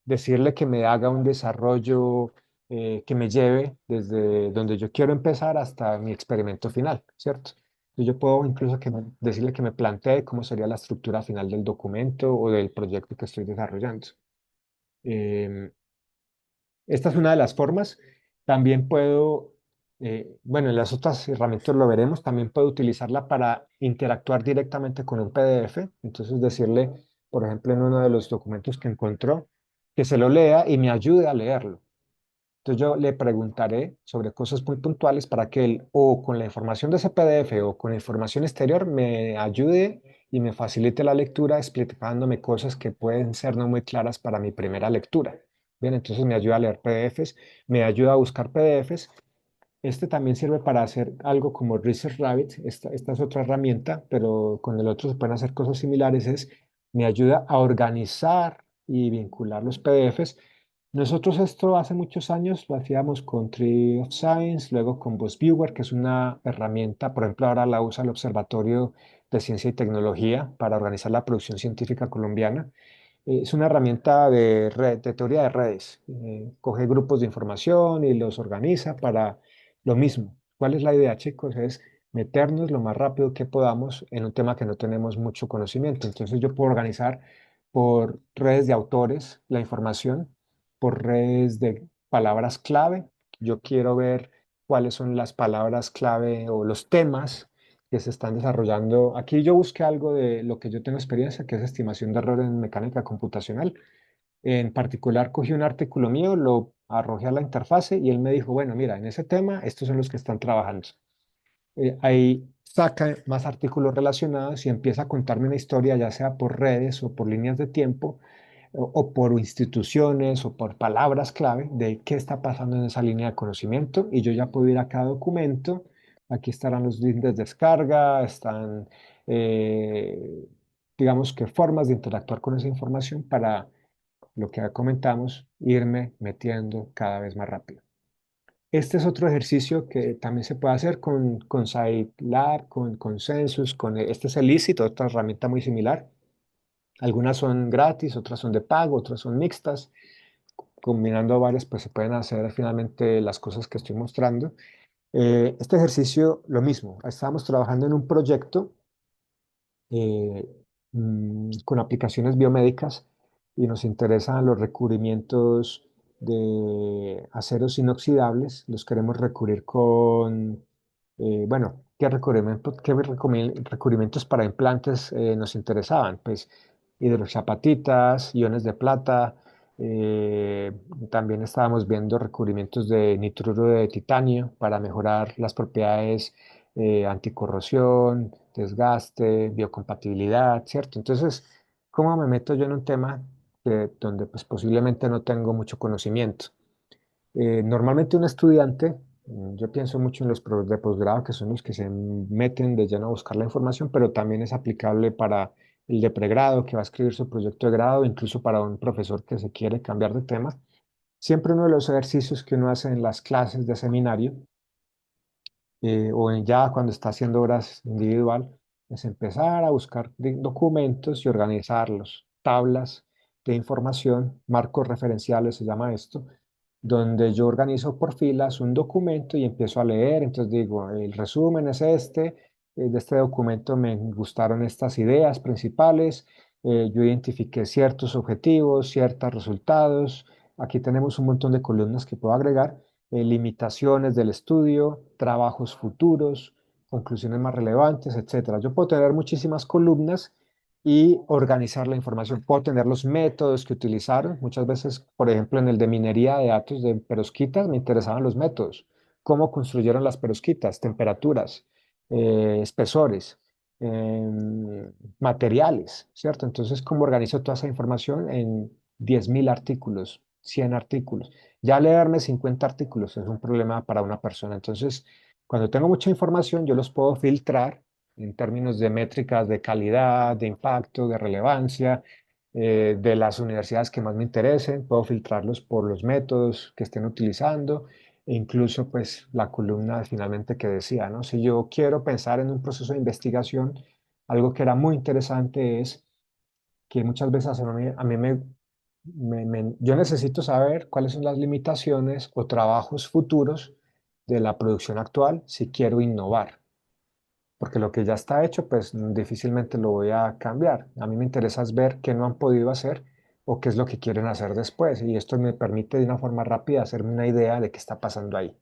decirle que me haga un desarrollo que me lleve desde donde yo quiero empezar hasta mi experimento final, ¿cierto? Y yo puedo incluso decirle que me plantee cómo sería la estructura final del documento o del proyecto que estoy desarrollando. Em, Esta es una de las formas. También puedo, bueno, en las otras herramientas lo veremos, también puedo utilizarla para interactuar directamente con un PDF. Entonces decirle, por ejemplo, en uno de los documentos que encontró, que se lo lea y me ayude a leerlo. Entonces yo le preguntaré sobre cosas muy puntuales para que él o con la información de ese PDF o con la información exterior me ayude y me facilite la lectura explicándome cosas que pueden ser no muy claras para mi primera lectura. Bien, entonces me ayuda a leer PDFs, me ayuda a buscar PDFs. Este también sirve para hacer algo como Research Rabbit. Esta es otra herramienta, pero con el otro se pueden hacer cosas similares. Me ayuda a organizar y vincular los PDFs. Nosotros esto hace muchos años lo hacíamos con Tree of Science, luego con BuzzViewer, que es una herramienta, por ejemplo, ahora la usa el Observatorio de Ciencia y Tecnología para organizar la producción científica colombiana. Es una herramienta de red, de teoría de redes. Coge grupos de información y los organiza para lo mismo. ¿Cuál es la idea, chicos? Es meternos lo más rápido que podamos en un tema que no tenemos mucho conocimiento. Entonces yo puedo organizar por redes de autores la información, por redes de palabras clave. Yo quiero ver cuáles son las palabras clave o los temas que se están desarrollando. Aquí yo busqué algo de lo que yo tengo experiencia, que es estimación de error en mecánica computacional. En particular, cogí un artículo mío, lo arrojé a la interfase y él me dijo, bueno, mira, en ese tema, estos son los que están trabajando. Ahí saca más artículos relacionados y empieza a contarme una historia, ya sea por redes o por líneas de tiempo, o por instituciones o por palabras clave de qué está pasando en esa línea de conocimiento y yo ya puedo ir a cada documento. Aquí estarán los links de descarga, están, eh, digamos que formas de interactuar con esa información para lo que ya comentamos, irme metiendo cada vez más rápido. Este es otro ejercicio que también se puede hacer con Scilab, con Consensus, este es el Licit, otra herramienta muy similar. Algunas son gratis, otras son de pago, otras son mixtas. Combinando varias, pues se pueden hacer finalmente las cosas que estoy mostrando. Este ejercicio, lo mismo. Estábamos trabajando en un proyecto eh, con aplicaciones biomédicas y nos interesan los recubrimientos de aceros inoxidables. Los queremos recubrir con, bueno, recubrimientos para implantes nos interesaban? Pues hidroxiapatitas, iones de plata. eh, También estábamos viendo recubrimientos de nitruro de titanio para mejorar las propiedades anticorrosión, desgaste, biocompatibilidad, ¿cierto? Entonces, ¿cómo me meto yo en un tema donde pues, posiblemente no tengo mucho conocimiento? Normalmente un estudiante, yo pienso mucho en los de posgrado, que son los que se meten de lleno a buscar la información, pero también es aplicable para el de pregrado, que va a escribir su proyecto de grado, incluso para un profesor que se quiere cambiar de tema. Siempre uno de los ejercicios que uno hace en las clases de seminario ya cuando está haciendo horas individual, es empezar a buscar documentos y organizarlos, tablas de información, marcos referenciales se llama esto, donde yo organizo por filas un documento y empiezo a leer. Entonces digo, el resumen es este, de este documento me gustaron estas ideas principales, yo identifiqué ciertos objetivos, ciertos resultados. Aquí tenemos un montón de columnas que puedo agregar, limitaciones del estudio, trabajos futuros, conclusiones más relevantes, etcétera. Yo puedo tener muchísimas columnas y organizar la información. Puedo tener los métodos que utilizaron. Muchas veces, por ejemplo, en el de minería de datos de perosquitas, me interesaban los métodos. Cómo construyeron las perosquitas, temperaturas, espesores, materiales, ¿cierto? Entonces, ¿cómo organizo toda esa información en 10.000 artículos, 100 artículos? Ya leerme 50 artículos es un problema para una persona. Entonces, cuando tengo mucha información, yo los puedo filtrar en términos de métricas de calidad, de impacto, de relevancia, de las universidades que más me interesen. Puedo filtrarlos por los métodos que estén utilizando e incluso pues la columna finalmente que decía, ¿no? Si yo quiero pensar en un proceso de investigación, algo que era muy interesante es que muchas veces yo necesito saber cuáles son las limitaciones o trabajos futuros de la producción actual si quiero innovar, porque lo que ya está hecho, pues difícilmente lo voy a cambiar. A mí me interesa es ver qué no han podido hacer o qué es lo que quieren hacer después, y esto me permite de una forma rápida hacerme una idea de qué está pasando ahí,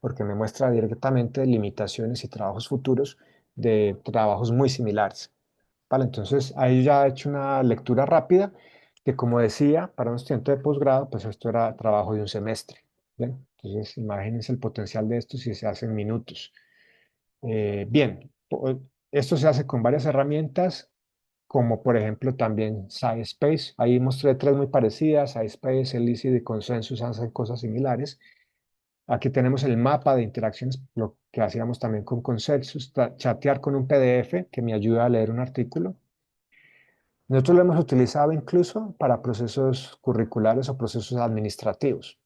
porque me muestra directamente limitaciones y trabajos futuros de trabajos muy similares. Vale, entonces ahí ya he hecho una lectura rápida que, como decía, para un estudiante de posgrado, pues esto era trabajo de un semestre. ¿Bien? Entonces imagínense el potencial de esto si se hace en minutos. Bien, esto se hace con varias herramientas, como por ejemplo también SciSpace. Ahí mostré tres muy parecidas: SciSpace, Elicit y Consensus hacen cosas similares. Aquí tenemos el mapa de interacciones, lo que hacíamos también con Consensus, chatear con un PDF que me ayuda a leer un artículo. Nosotros lo hemos utilizado incluso para procesos curriculares o procesos administrativos.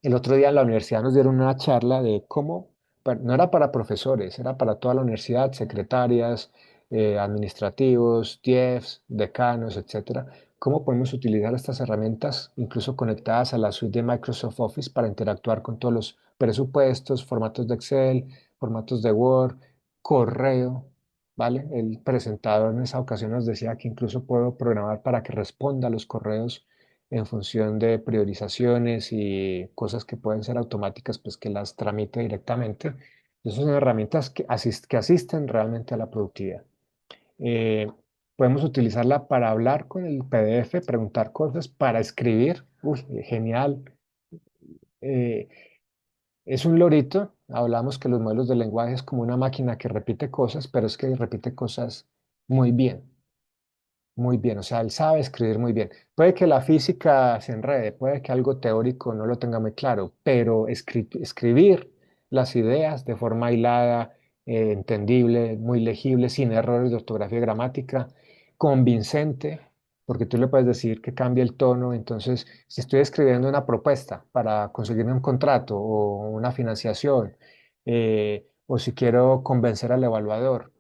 El otro día en la universidad nos dieron una charla de cómo, bueno, no era para profesores, era para toda la universidad, secretarias, administrativos, TIEFs, decanos, etcétera, cómo podemos utilizar estas herramientas, incluso conectadas a la suite de Microsoft Office, para interactuar con todos los presupuestos, formatos de Excel, formatos de Word, correo, ¿vale? El presentador en esa ocasión nos decía que incluso puedo programar para que responda a los correos en función de priorizaciones y cosas que pueden ser automáticas, pues que las tramite directamente. Esas son herramientas que asisten realmente a la productividad. Eh, Podemos utilizarla para hablar con el PDF, preguntar cosas, para escribir. Uy, genial. Eh, es un lorito. Hablamos que los modelos de lenguaje es como una máquina que repite cosas, pero es que repite cosas muy bien. Muy bien, o sea, él sabe escribir muy bien. Puede que la física se enrede, puede que algo teórico no lo tenga muy claro, pero escribir las ideas de forma hilada, entendible, muy legible, sin errores de ortografía y gramática, convincente, porque tú le puedes decir que cambie el tono. Entonces, si estoy escribiendo una propuesta para conseguirme un contrato o una financiación, o si quiero convencer al evaluador,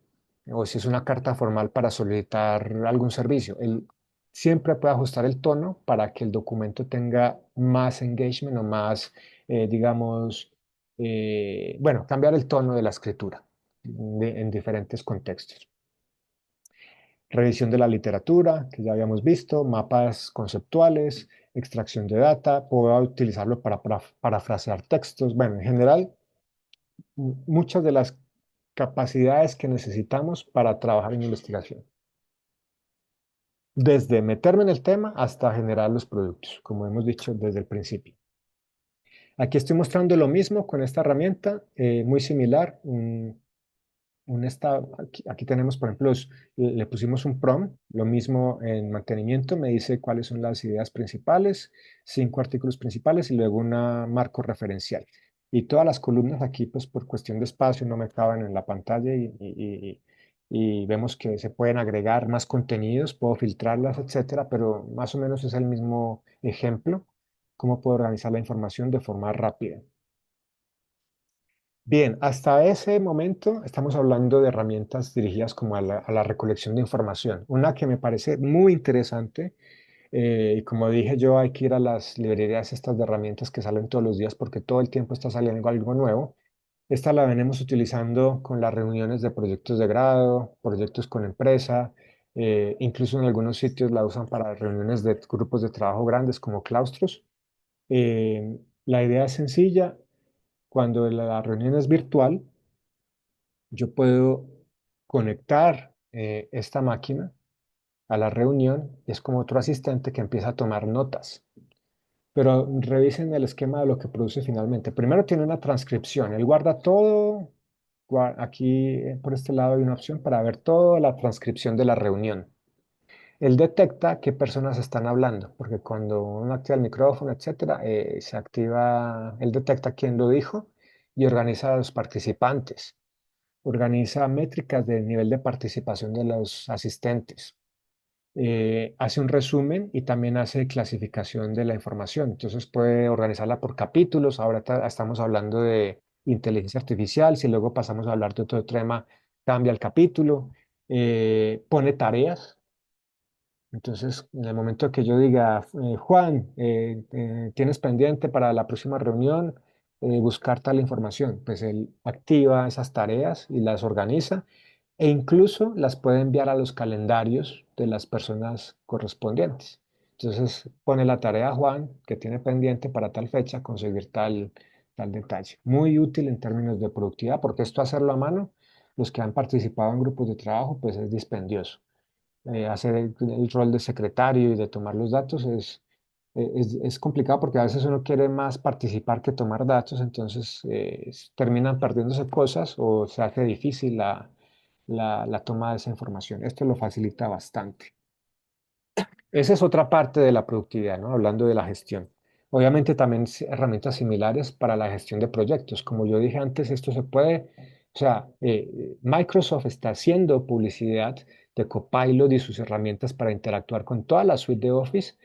o si es una carta formal para solicitar algún servicio. Él siempre puede ajustar el tono para que el documento tenga más engagement o más, digamos, bueno, cambiar el tono de la escritura en diferentes contextos. Revisión de la literatura, que ya habíamos visto, mapas conceptuales, extracción de data, puedo utilizarlo para parafrasear textos. Bueno, en general, muchas de las capacidades que necesitamos para trabajar en investigación, desde meterme en el tema hasta generar los productos, como hemos dicho desde el principio. Aquí estoy mostrando lo mismo con esta herramienta, muy similar. Aquí tenemos, por ejemplo, le pusimos un prompt, lo mismo en mantenimiento, me dice cuáles son las ideas principales, 5 artículos principales y luego un marco referencial. Y todas las columnas aquí, pues por cuestión de espacio, no me caben en la pantalla, y vemos que se pueden agregar más contenidos, puedo filtrarlas, etcétera, pero más o menos es el mismo ejemplo, cómo puedo organizar la información de forma rápida. Bien, hasta ese momento estamos hablando de herramientas dirigidas como a la recolección de información. Una que me parece muy interesante, y como dije yo, hay que ir a las librerías estas de herramientas que salen todos los días porque todo el tiempo está saliendo algo nuevo. Esta la venimos utilizando con las reuniones de proyectos de grado, proyectos con empresa, incluso en algunos sitios la usan para reuniones de grupos de trabajo grandes como claustros. La idea es sencilla. Cuando la reunión es virtual, yo puedo conectar esta máquina a la reunión, y es como otro asistente que empieza a tomar notas. Pero revisen el esquema de lo que produce finalmente. Primero tiene una transcripción. Él guarda todo. Aquí por este lado hay una opción para ver toda la transcripción de la reunión. Él detecta qué personas están hablando, porque cuando uno activa el micrófono, etcétera, se activa, él detecta quién lo dijo y organiza a los participantes, organiza métricas del nivel de participación de los asistentes, hace un resumen y también hace clasificación de la información. Entonces puede organizarla por capítulos. Ahora estamos hablando de inteligencia artificial. Si luego pasamos a hablar de otro tema, cambia el capítulo, pone tareas. Entonces, en el momento que yo diga, Juan, tienes pendiente para la próxima reunión buscar tal información, pues él activa esas tareas y las organiza e incluso las puede enviar a los calendarios de las personas correspondientes. Entonces, pone la tarea a Juan que tiene pendiente para tal fecha conseguir tal detalle. Muy útil en términos de productividad, porque esto hacerlo a mano, los que han participado en grupos de trabajo, pues es dispendioso hacer el rol de secretario y de tomar los datos es complicado porque a veces uno quiere más participar que tomar datos, entonces terminan perdiéndose cosas o se hace difícil la toma de esa información. Esto lo facilita bastante. Esa es otra parte de la productividad, ¿no? Hablando de la gestión. Obviamente también herramientas similares para la gestión de proyectos. Como yo dije antes, esto se puede, o sea, Microsoft está haciendo publicidad de Copilot y sus herramientas para interactuar con toda la suite de Office,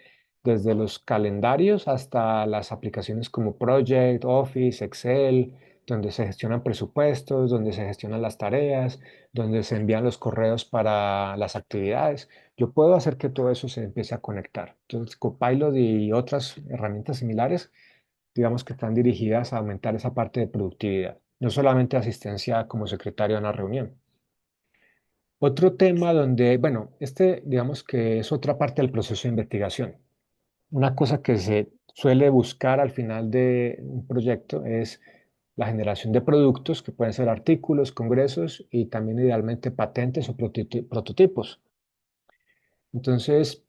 desde los calendarios hasta las aplicaciones como Project, Office, Excel, donde se gestionan presupuestos, donde se gestionan las tareas, donde se envían los correos para las actividades. Yo puedo hacer que todo eso se empiece a conectar. Entonces, Copilot y otras herramientas similares, digamos que están dirigidas a aumentar esa parte de productividad, no solamente asistencia como secretario a una reunión. Otro tema donde, bueno, este digamos que es otra parte del proceso de investigación. Una cosa que se suele buscar al final de un proyecto es la generación de productos que pueden ser artículos, congresos y también idealmente patentes o prototipos. Entonces,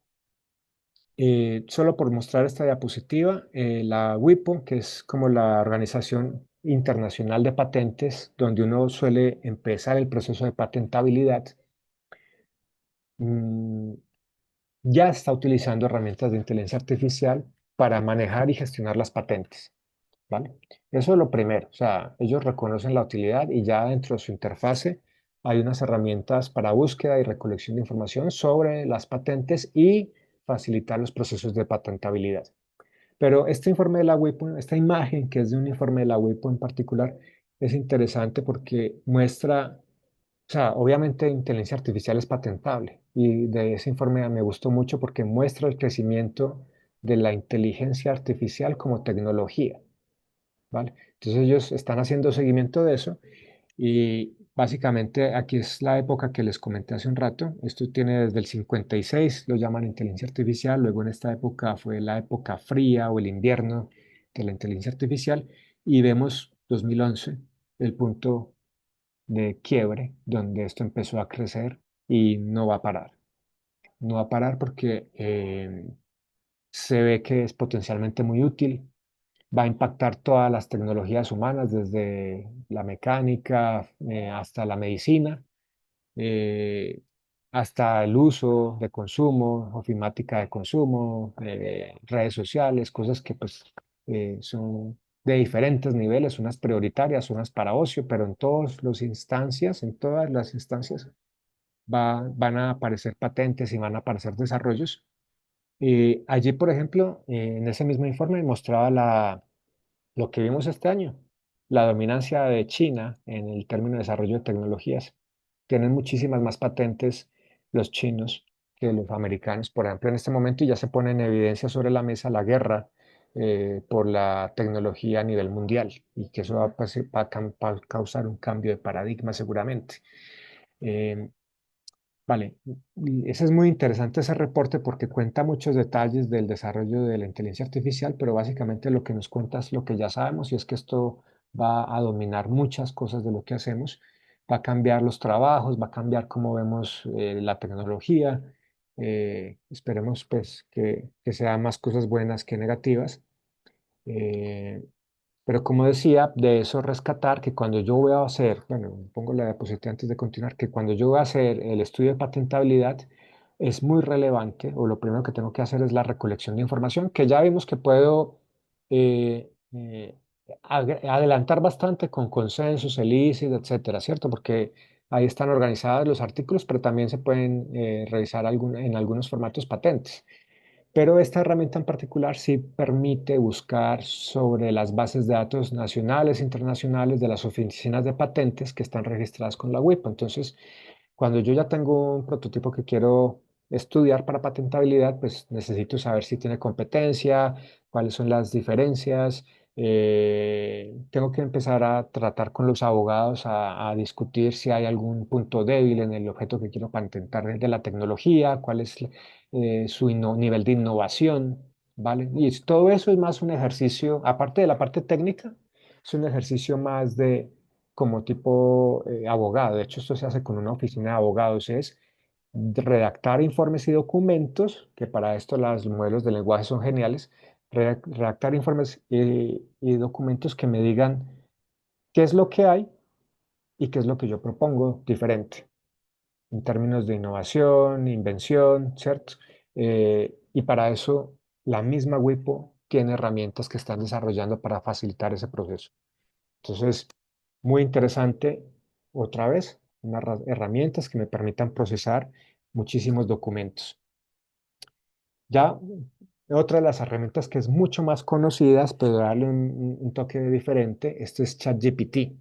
solo por mostrar esta diapositiva, la WIPO, que es como la Organización Internacional de Patentes, donde uno suele empezar el proceso de patentabilidad, mm, ya está utilizando herramientas de inteligencia artificial para manejar y gestionar las patentes, ¿vale? Eso es lo primero, o sea, ellos reconocen la utilidad y ya dentro de su interfase hay unas herramientas para búsqueda y recolección de información sobre las patentes y facilitar los procesos de patentabilidad. Pero este informe de la WIPO, esta imagen que es de un informe de la WIPO en particular, es interesante porque muestra, o sea, obviamente inteligencia artificial es patentable y de ese informe me gustó mucho porque muestra el crecimiento de la inteligencia artificial como tecnología, ¿vale? Entonces ellos están haciendo seguimiento de eso y básicamente aquí es la época que les comenté hace un rato. Esto tiene desde el 56, lo llaman inteligencia artificial. Luego en esta época fue la época fría o el invierno de la inteligencia artificial. Y vemos 2011, el punto de quiebre donde esto empezó a crecer y no va a parar. No va a parar porque se ve que es potencialmente muy útil, va a impactar todas las tecnologías humanas, desde la mecánica hasta la medicina, eh, hasta el uso de consumo, ofimática de consumo, redes sociales, cosas que pues son de diferentes niveles, unas prioritarias, unas para ocio, pero en todas las instancias van a aparecer patentes y van a aparecer desarrollos. Allí, por ejemplo, en ese mismo informe mostraba lo que vimos este año, la dominancia de China en el término de desarrollo de tecnologías. Tienen muchísimas más patentes los chinos que los americanos, por ejemplo, en este momento y ya se pone en evidencia sobre la mesa la guerra por la tecnología a nivel mundial y que eso va a causar un cambio de paradigma seguramente. Eh, Vale, y ese es muy interesante ese reporte porque cuenta muchos detalles del desarrollo de la inteligencia artificial, pero básicamente lo que nos cuenta es lo que ya sabemos y es que esto va a dominar muchas cosas de lo que hacemos, va a cambiar los trabajos, va a cambiar cómo vemos la tecnología. Esperemos pues que sean más cosas buenas que negativas. Eh, pero como decía, de eso rescatar que cuando yo voy a hacer, bueno, pongo la diapositiva antes de continuar, que cuando yo voy a hacer el estudio de patentabilidad, es muy relevante, o lo primero que tengo que hacer es la recolección de información, que ya vimos que puedo adelantar bastante con consensos, ELISID, etcétera, ¿cierto? Porque ahí están organizados los artículos, pero también se pueden revisar en algunos formatos patentes. Pero esta herramienta en particular sí permite buscar sobre las bases de datos nacionales e internacionales de las oficinas de patentes que están registradas con la WIPO. Entonces, cuando yo ya tengo un prototipo que quiero estudiar para patentabilidad, pues necesito saber si tiene competencia, cuáles son las diferencias. Tengo que empezar a tratar con los abogados a discutir si hay algún punto débil en el objeto que quiero patentar de la tecnología, cuál es su nivel de innovación, ¿vale? Y todo eso es más un ejercicio, aparte de la parte técnica, es un ejercicio más de como tipo abogado. De hecho, esto se hace con una oficina de abogados, es redactar informes y documentos, que para esto los modelos de lenguaje son geniales, redactar informes y documentos que me digan qué es lo que hay y qué es lo que yo propongo diferente en términos de innovación, invención, ¿cierto? Y para eso la misma WIPO tiene herramientas que están desarrollando para facilitar ese proceso. Entonces, muy interesante, otra vez, unas herramientas que me permitan procesar muchísimos documentos. Ya otra de las herramientas que es mucho más conocida, pero darle un toque diferente, esto es ChatGPT.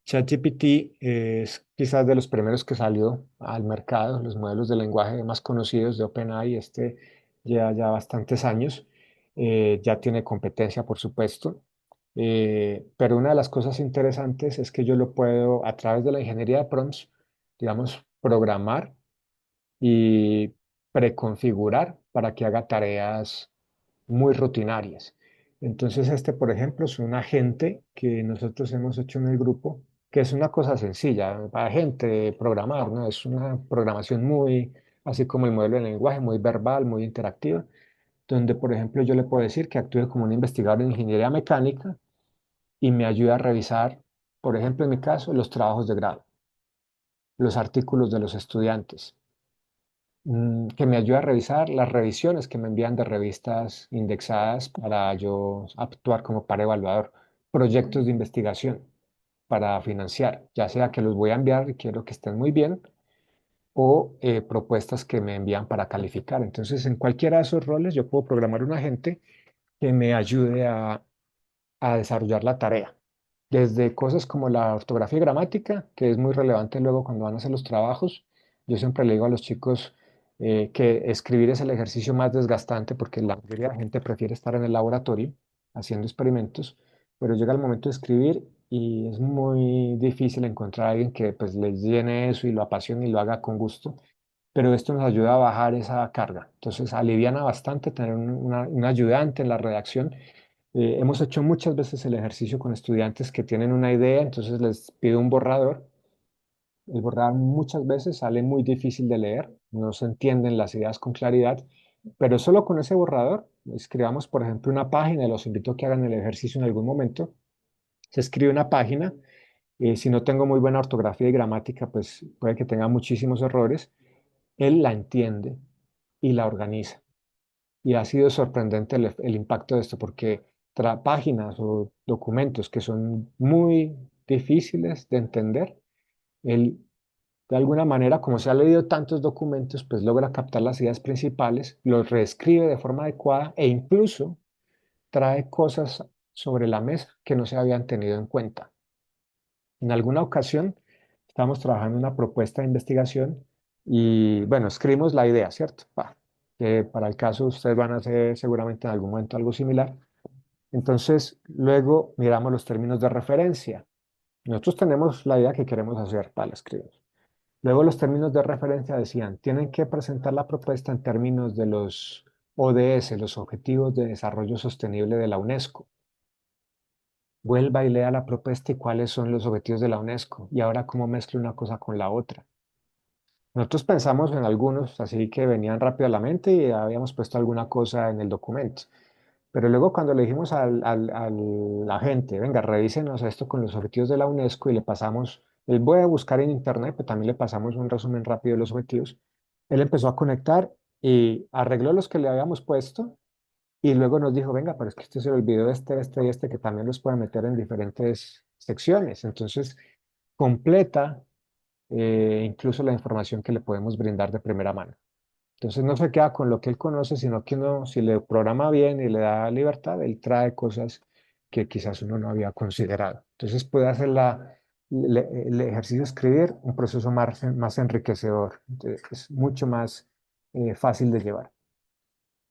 ChatGPT es quizás de los primeros que salió al mercado, los modelos de lenguaje más conocidos de OpenAI. Este lleva ya bastantes años, ya tiene competencia, por supuesto. Pero una de las cosas interesantes es que yo lo puedo, a través de la ingeniería de prompts, digamos, programar y preconfigurar para que haga tareas muy rutinarias. Entonces, este, por ejemplo, es un agente que nosotros hemos hecho en el grupo, que es una cosa sencilla para gente programar, ¿no? Es una programación muy, así como el modelo de lenguaje, muy verbal, muy interactiva, donde, por ejemplo, yo le puedo decir que actúe como un investigador en ingeniería mecánica y me ayuda a revisar, por ejemplo, en mi caso, los trabajos de grado, los artículos de los estudiantes, que me ayuda a revisar las revisiones que me envían de revistas indexadas para yo actuar como par evaluador, proyectos de investigación para financiar, ya sea que los voy a enviar y quiero que estén muy bien, o propuestas que me envían para calificar. Entonces, en cualquiera de esos roles yo puedo programar un agente que me ayude a desarrollar la tarea. Desde cosas como la ortografía y gramática, que es muy relevante luego cuando van a hacer los trabajos. Yo siempre le digo a los chicos que escribir es el ejercicio más desgastante porque la mayoría de la gente prefiere estar en el laboratorio haciendo experimentos, pero llega el momento de escribir y es muy difícil encontrar a alguien que pues les llene eso y lo apasione y lo haga con gusto. Pero esto nos ayuda a bajar esa carga. Entonces, aliviana bastante tener un ayudante en la redacción. Hemos hecho muchas veces el ejercicio con estudiantes que tienen una idea, entonces les pido un borrador. El borrador muchas veces sale muy difícil de leer, no se entienden las ideas con claridad, pero solo con ese borrador, escribamos, por ejemplo, una página, los invito a que hagan el ejercicio en algún momento. Se escribe una página, si no tengo muy buena ortografía y gramática, pues puede que tenga muchísimos errores. Él la entiende y la organiza. Y ha sido sorprendente el impacto de esto, porque páginas o documentos que son muy difíciles de entender, él de alguna manera, como se ha leído tantos documentos, pues logra captar las ideas principales, los reescribe de forma adecuada e incluso trae cosas sobre la mesa que no se habían tenido en cuenta. En alguna ocasión estábamos trabajando en una propuesta de investigación y, bueno, escribimos la idea, ¿cierto? Que para el caso ustedes van a hacer seguramente en algún momento algo similar. Entonces, luego miramos los términos de referencia. Nosotros tenemos la idea que queremos hacer, la escribimos. Luego los términos de referencia decían, tienen que presentar la propuesta en términos de los ODS, los Objetivos de Desarrollo Sostenible de la UNESCO. Vuelva y lea la propuesta y cuáles son los objetivos de la UNESCO y ahora cómo mezcla una cosa con la otra. Nosotros pensamos en algunos, así que venían rápido a la mente y habíamos puesto alguna cosa en el documento. Pero luego cuando le dijimos a la gente, venga, revísenos esto con los objetivos de la UNESCO y le pasamos, él voy a buscar en internet, pero también le pasamos un resumen rápido de los objetivos. Él empezó a conectar y arregló los que le habíamos puesto y luego nos dijo, venga, pero es que usted se le olvidó este y este que también los puede meter en diferentes secciones. Entonces, completa incluso la información que le podemos brindar de primera mano. Entonces no se queda con lo que él conoce, sino que uno, si le programa bien y le da libertad, él trae cosas que quizás uno no había considerado. Entonces puede hacer el ejercicio de escribir un proceso más enriquecedor. Entonces, es mucho más fácil de llevar.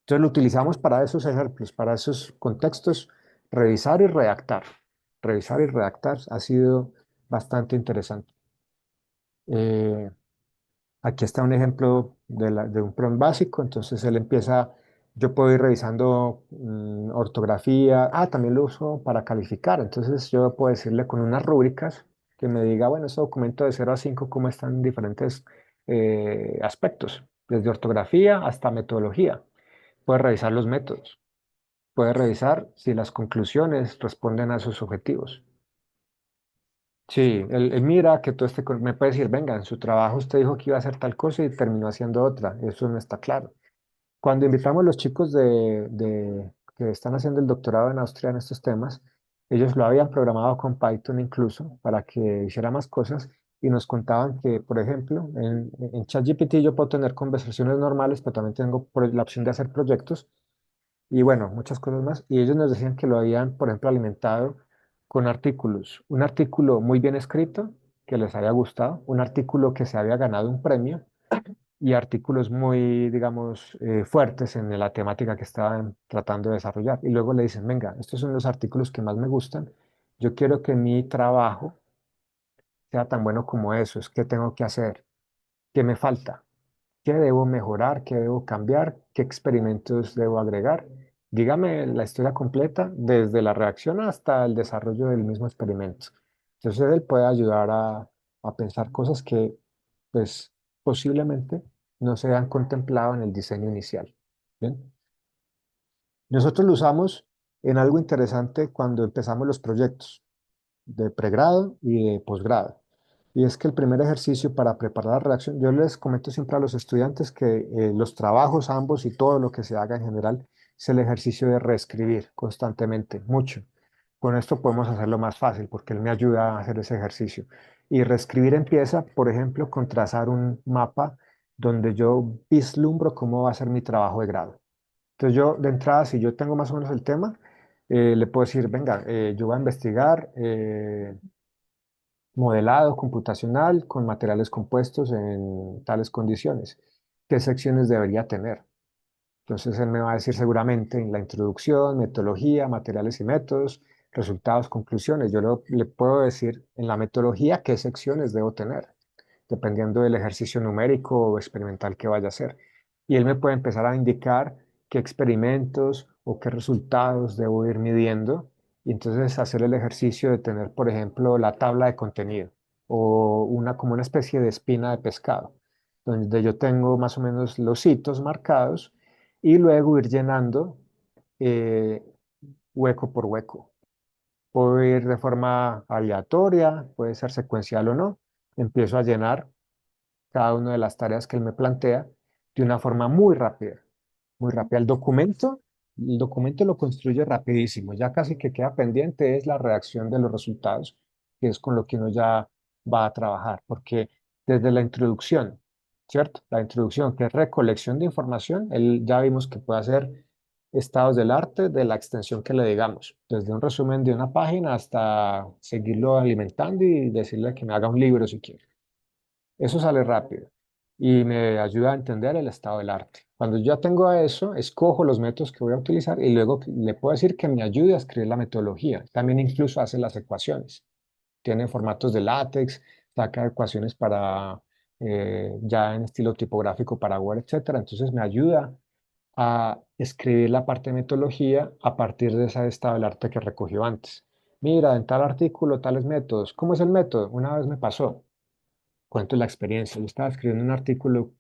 Entonces lo utilizamos para esos ejemplos, para esos contextos, revisar y redactar. Revisar y redactar ha sido bastante interesante. Eh, Aquí está un ejemplo de un prompt básico, entonces él empieza, yo puedo ir revisando ortografía, también lo uso para calificar, entonces yo puedo decirle con unas rúbricas que me diga, bueno, este documento de 0 a 5 cómo están diferentes aspectos, desde ortografía hasta metodología. Puede revisar los métodos, puede revisar si las conclusiones responden a sus objetivos. Sí, él mira que todo me puede decir, venga, en su trabajo usted dijo que iba a hacer tal cosa y terminó haciendo otra. Eso no está claro. Cuando invitamos a los chicos que están haciendo el doctorado en Austria en estos temas, ellos lo habían programado con Python incluso para que hiciera más cosas y nos contaban que, por ejemplo, en ChatGPT yo puedo tener conversaciones normales, pero también tengo la opción de hacer proyectos y bueno, muchas cosas más. Y ellos nos decían que lo habían, por ejemplo, alimentado con artículos. Un artículo muy bien escrito, que les había gustado, un artículo que se había ganado un premio y artículos muy, digamos, fuertes en la temática que estaban tratando de desarrollar. Y luego le dicen, venga, estos son los artículos que más me gustan. Yo quiero que mi trabajo sea tan bueno como eso. Es qué tengo que hacer, qué me falta. ¿Qué debo mejorar? ¿Qué debo cambiar? ¿Qué experimentos debo agregar? Dígame la historia completa, desde la reacción hasta el desarrollo del mismo experimento. Entonces él puede ayudar a pensar cosas que, pues, posiblemente no se han contemplado en el diseño inicial. ¿Bien? Nosotros lo usamos en algo interesante cuando empezamos los proyectos de pregrado y de posgrado. Y es que el primer ejercicio para preparar la redacción, yo les comento siempre a los estudiantes que los trabajos ambos y todo lo que se haga en general es el ejercicio de reescribir constantemente, mucho. Con esto podemos hacerlo más fácil porque él me ayuda a hacer ese ejercicio. Y reescribir empieza, por ejemplo, con trazar un mapa donde yo vislumbro cómo va a ser mi trabajo de grado. Entonces yo de entrada, si yo tengo más o menos el tema, le puedo decir, venga, yo voy a investigar modelado computacional con materiales compuestos en tales condiciones. ¿Qué secciones debería tener? Entonces él me va a decir seguramente en la introducción, metodología, materiales y métodos, resultados, conclusiones. Le puedo decir en la metodología qué secciones debo tener dependiendo del ejercicio numérico o experimental que vaya a hacer. Y él me puede empezar a indicar qué experimentos o qué resultados debo ir midiendo y entonces hacer el ejercicio de tener, por ejemplo, la tabla de contenido o como una especie de espina de pescado, donde yo tengo más o menos los hitos marcados y luego ir llenando eh, hueco por hueco. Puedo ir de forma aleatoria, puede ser secuencial o no. Empiezo a llenar cada una de las tareas que él me plantea de una forma muy rápida, muy rápida. El documento lo construye rapidísimo, ya casi que queda pendiente es la redacción de los resultados, que es con lo que uno ya va a trabajar, porque desde la introducción, ¿cierto? La introducción, que es recolección de información, él ya vimos que puede hacer estados del arte de la extensión que le digamos, desde un resumen de una página hasta seguirlo alimentando y decirle que me haga un libro si quiere. Eso sale rápido y me ayuda a entender el estado del arte. Cuando ya tengo eso, escojo los métodos que voy a utilizar y luego le puedo decir que me ayude a escribir la metodología. También incluso hace las ecuaciones. Tiene formatos de látex, saca ecuaciones para ya en estilo tipográfico para Word, etcétera. Entonces me ayuda a escribir la parte de metodología a partir de ese estado del arte que recogió antes. Mira, en tal artículo, tales métodos. ¿Cómo es el método? Una vez me pasó. Cuento la experiencia. Yo estaba escribiendo un artículo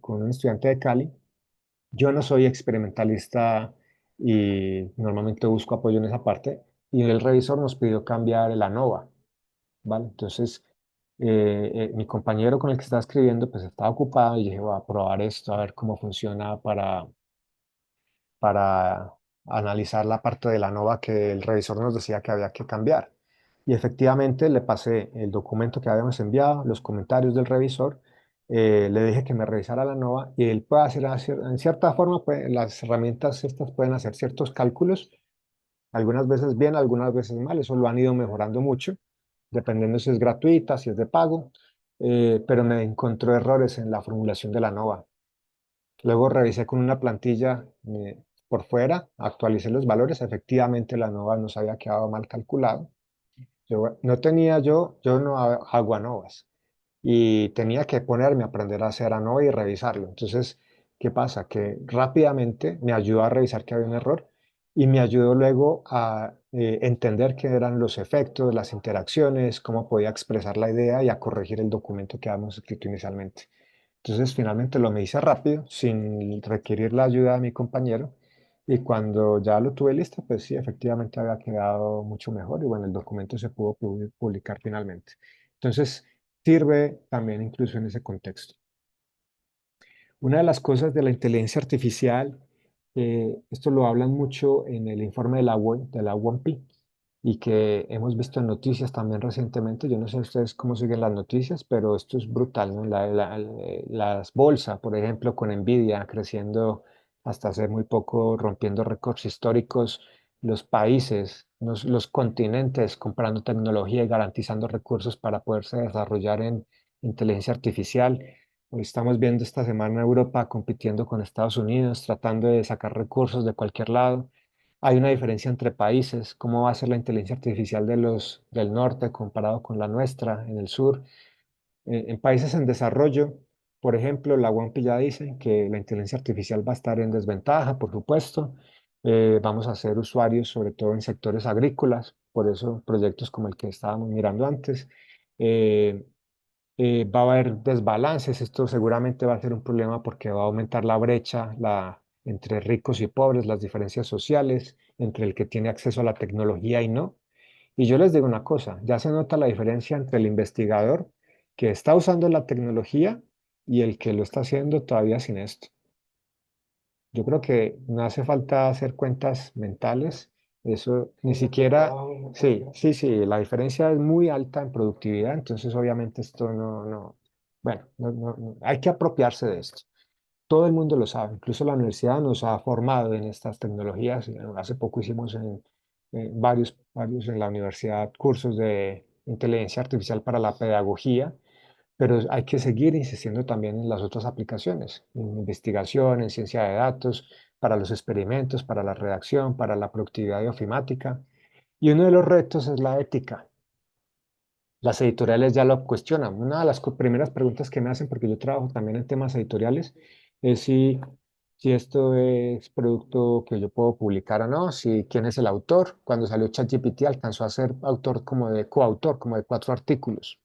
con un estudiante de Cali. Yo no soy experimentalista y normalmente busco apoyo en esa parte. Y el revisor nos pidió cambiar el ANOVA, ¿vale? Entonces, Mi compañero con el que estaba escribiendo pues estaba ocupado y dije, voy a probar esto, a ver cómo funciona para analizar la parte de la nova que el revisor nos decía que había que cambiar. Y efectivamente le pasé el documento que habíamos enviado, los comentarios del revisor, le dije que me revisara la nova y él puede hacer, en cierta forma, pues, las herramientas estas pueden hacer ciertos cálculos, algunas veces bien, algunas veces mal, eso lo han ido mejorando mucho, dependiendo si es gratuita, si es de pago, pero me encontró errores en la formulación de la nova. Luego revisé con una plantilla por fuera, actualicé los valores, efectivamente la nova nos había quedado mal calculado. No tenía yo no hago ANOVAs y tenía que ponerme a aprender a hacer ANOVA y revisarlo. Entonces, ¿qué pasa? Que rápidamente me ayudó a revisar que había un error y me ayudó luego a entender qué eran los efectos, las interacciones, cómo podía expresar la idea y a corregir el documento que habíamos escrito inicialmente. Entonces, finalmente lo me hice rápido, sin requerir la ayuda de mi compañero. Y cuando ya lo tuve listo, pues sí, efectivamente había quedado mucho mejor y bueno, el documento se pudo publicar finalmente. Entonces, sirve también incluso en ese contexto. Una de las cosas de la inteligencia artificial, esto lo hablan mucho en el informe de la WAMPI y que hemos visto en noticias también recientemente. Yo no sé ustedes cómo siguen las noticias, pero esto es brutal, ¿no? Las bolsas, por ejemplo, con Nvidia creciendo hasta hace muy poco, rompiendo récords históricos, los países, los continentes comprando tecnología y garantizando recursos para poderse desarrollar en inteligencia artificial. Hoy estamos viendo esta semana Europa compitiendo con Estados Unidos, tratando de sacar recursos de cualquier lado. Hay una diferencia entre países, cómo va a ser la inteligencia artificial de los del norte comparado con la nuestra en el sur. En países en desarrollo, por ejemplo, la WAMPI ya dice que la inteligencia artificial va a estar en desventaja, por supuesto. Vamos a ser usuarios, sobre todo en sectores agrícolas, por eso proyectos como el que estábamos mirando antes. Eh, Va a haber desbalances, esto seguramente va a ser un problema porque va a aumentar la brecha entre ricos y pobres, las diferencias sociales, entre el que tiene acceso a la tecnología y no. Y yo les digo una cosa, ya se nota la diferencia entre el investigador que está usando la tecnología y el que lo está haciendo todavía sin esto. Yo creo que no hace falta hacer cuentas mentales, eso ni siquiera, sí, sí, sí, la diferencia es muy alta en productividad, entonces obviamente esto bueno, hay que apropiarse de esto. Todo el mundo lo sabe, incluso la universidad nos ha formado en estas tecnologías. Hace poco hicimos varios en la universidad cursos de inteligencia artificial para la pedagogía, pero hay que seguir insistiendo también en las otras aplicaciones, en investigación, en ciencia de datos, para los experimentos, para la redacción, para la productividad y ofimática. Y uno de los retos es la ética. Las editoriales ya lo cuestionan. Una de las primeras preguntas que me hacen, porque yo trabajo también en temas editoriales, es si esto es producto que yo puedo publicar o no, si quién es el autor. Cuando salió ChatGPT alcanzó a ser autor como de coautor, como de 4 artículos.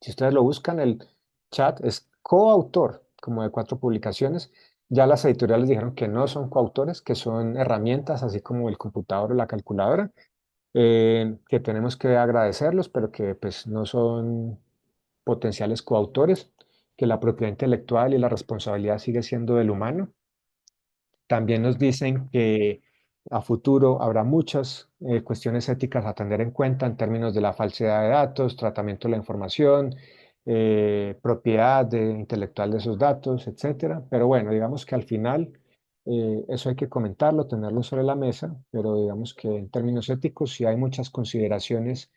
Si ustedes lo buscan, el chat es coautor, como de 4 publicaciones. Ya las editoriales dijeron que no son coautores, que son herramientas, así como el computador o la calculadora, que tenemos que agradecerlos, pero que pues no son potenciales coautores, que la propiedad intelectual y la responsabilidad sigue siendo del humano. También nos dicen que a futuro habrá muchas cuestiones éticas a tener en cuenta en términos de la falsedad de datos, tratamiento de la información, propiedad intelectual de esos datos, etcétera. Pero bueno, digamos que al final eso hay que comentarlo, tenerlo sobre la mesa, pero digamos que en términos éticos sí hay muchas consideraciones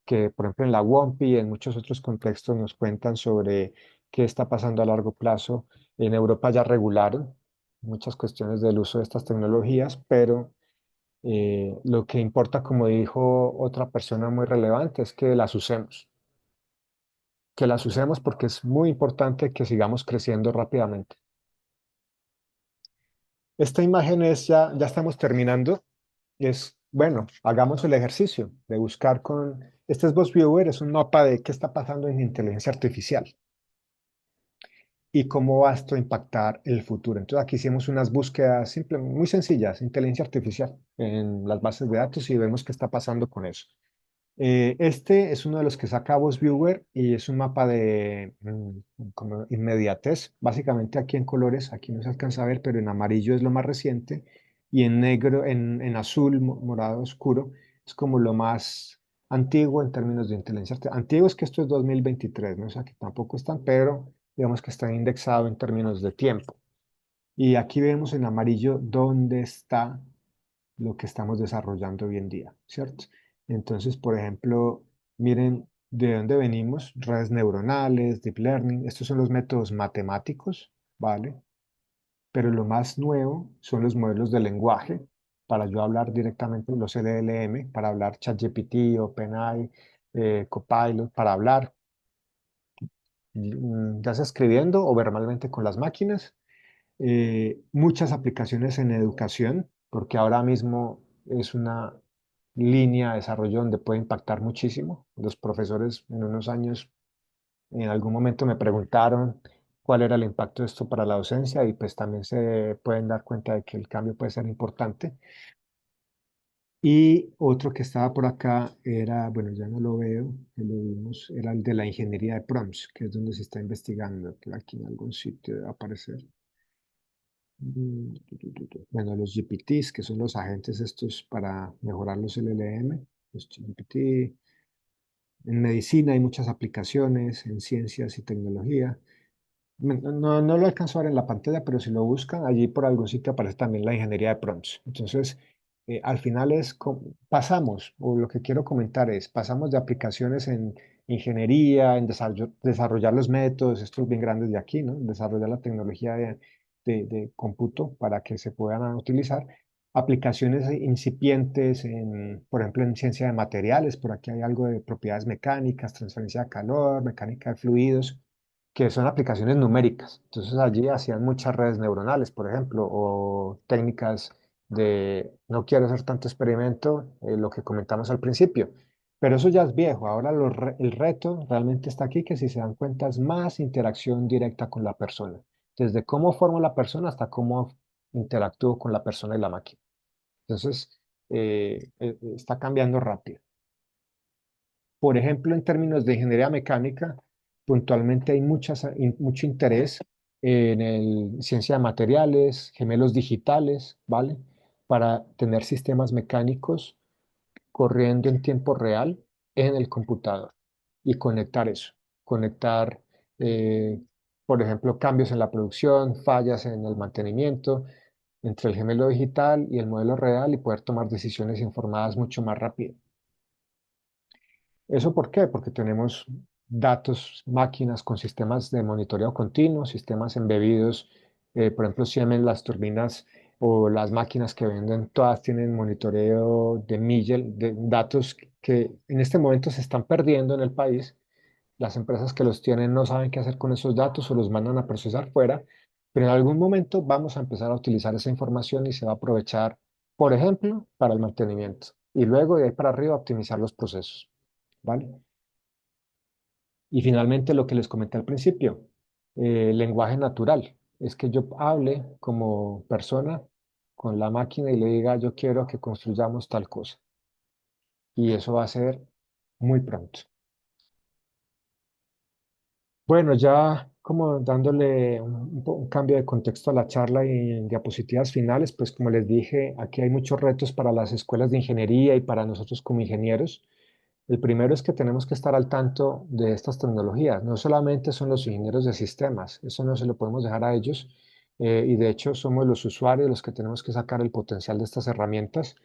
que, por ejemplo, en la WOMPI y en muchos otros contextos nos cuentan sobre qué está pasando a largo plazo. En Europa ya regularon muchas cuestiones del uso de estas tecnologías, pero lo que importa, como dijo otra persona muy relevante, es que las usemos porque es muy importante que sigamos creciendo rápidamente. Esta imagen es ya estamos terminando, es, bueno, hagamos el ejercicio de buscar este es VosViewer, es un mapa de qué está pasando en inteligencia artificial y cómo va esto a impactar el futuro. Entonces aquí hicimos unas búsquedas muy sencillas, inteligencia artificial en las bases de datos y vemos qué está pasando con eso. Este es uno de los que saca VosViewer y es un mapa de como inmediatez. Básicamente aquí en colores, aquí no se alcanza a ver, pero en amarillo es lo más reciente y en negro, en azul, morado oscuro, es como lo más antiguo en términos de inteligencia artificial. Antiguo es que esto es 2023, ¿no? O sea que tampoco están, pero digamos que está indexado en términos de tiempo. Y aquí vemos en amarillo dónde está lo que estamos desarrollando hoy en día, ¿cierto? Entonces, por ejemplo, miren de dónde venimos, redes neuronales, deep learning, estos son los métodos matemáticos, ¿vale? Pero lo más nuevo son los modelos de lenguaje, para yo hablar directamente los LLM, para hablar ChatGPT, OpenAI, Copilot, para hablar ya sea escribiendo o verbalmente con las máquinas. Muchas aplicaciones en educación, porque ahora mismo es una línea de desarrollo donde puede impactar muchísimo. Los profesores en unos años, en algún momento me preguntaron cuál era el impacto de esto para la docencia y pues también se pueden dar cuenta de que el cambio puede ser importante. Y otro que estaba por acá era, bueno, ya no lo veo, que lo vimos, era el de la ingeniería de prompts, que es donde se está investigando, que aquí en algún sitio debe aparecer. Bueno, los GPTs, que son los agentes estos para mejorar los LLM, los GPT. En medicina hay muchas aplicaciones, en ciencias y tecnología. No lo alcanzo a ver en la pantalla, pero si lo buscan, allí por algún sitio aparece también la ingeniería de prompts. Entonces, al final pasamos, o lo que quiero comentar es, pasamos de aplicaciones en ingeniería, en desarrollar los métodos, estos bien grandes de aquí, ¿no? Desarrollar la tecnología de cómputo para que se puedan utilizar. Aplicaciones incipientes, por ejemplo, en ciencia de materiales, por aquí hay algo de propiedades mecánicas, transferencia de calor, mecánica de fluidos que son aplicaciones numéricas. Entonces allí hacían muchas redes neuronales, por ejemplo, o técnicas de no quiero hacer tanto experimento, lo que comentamos al principio. Pero eso ya es viejo. Ahora el reto realmente está aquí, que si se dan cuenta es más interacción directa con la persona. Desde cómo formo la persona hasta cómo interactúo con la persona y la máquina. Entonces, está cambiando rápido. Por ejemplo, en términos de ingeniería mecánica, puntualmente hay mucho interés en ciencia de materiales, gemelos digitales, ¿vale? Para tener sistemas mecánicos corriendo en tiempo real en el computador y conectar eso, conectar, eh, por ejemplo, cambios en la producción, fallas en el mantenimiento entre el gemelo digital y el modelo real y poder tomar decisiones informadas mucho más rápido. ¿Eso por qué? Porque tenemos datos, máquinas con sistemas de monitoreo continuo, sistemas embebidos, por ejemplo, Siemens, las turbinas o las máquinas que venden, todas tienen monitoreo de Miguel, de datos que en este momento se están perdiendo en el país. Las empresas que los tienen no saben qué hacer con esos datos o los mandan a procesar fuera, pero en algún momento vamos a empezar a utilizar esa información y se va a aprovechar, por ejemplo, para el mantenimiento y luego de ahí para arriba optimizar los procesos. ¿Vale? Y finalmente lo que les comenté al principio, lenguaje natural. Es que yo hable como persona con la máquina y le diga, yo quiero que construyamos tal cosa. Y eso va a ser muy pronto. Bueno, ya como dándole un cambio de contexto a la charla y en diapositivas finales, pues como les dije, aquí hay muchos retos para las escuelas de ingeniería y para nosotros como ingenieros. El primero es que tenemos que estar al tanto de estas tecnologías. No solamente son los ingenieros de sistemas, eso no se lo podemos dejar a ellos. Y de hecho somos los usuarios los que tenemos que sacar el potencial de estas herramientas.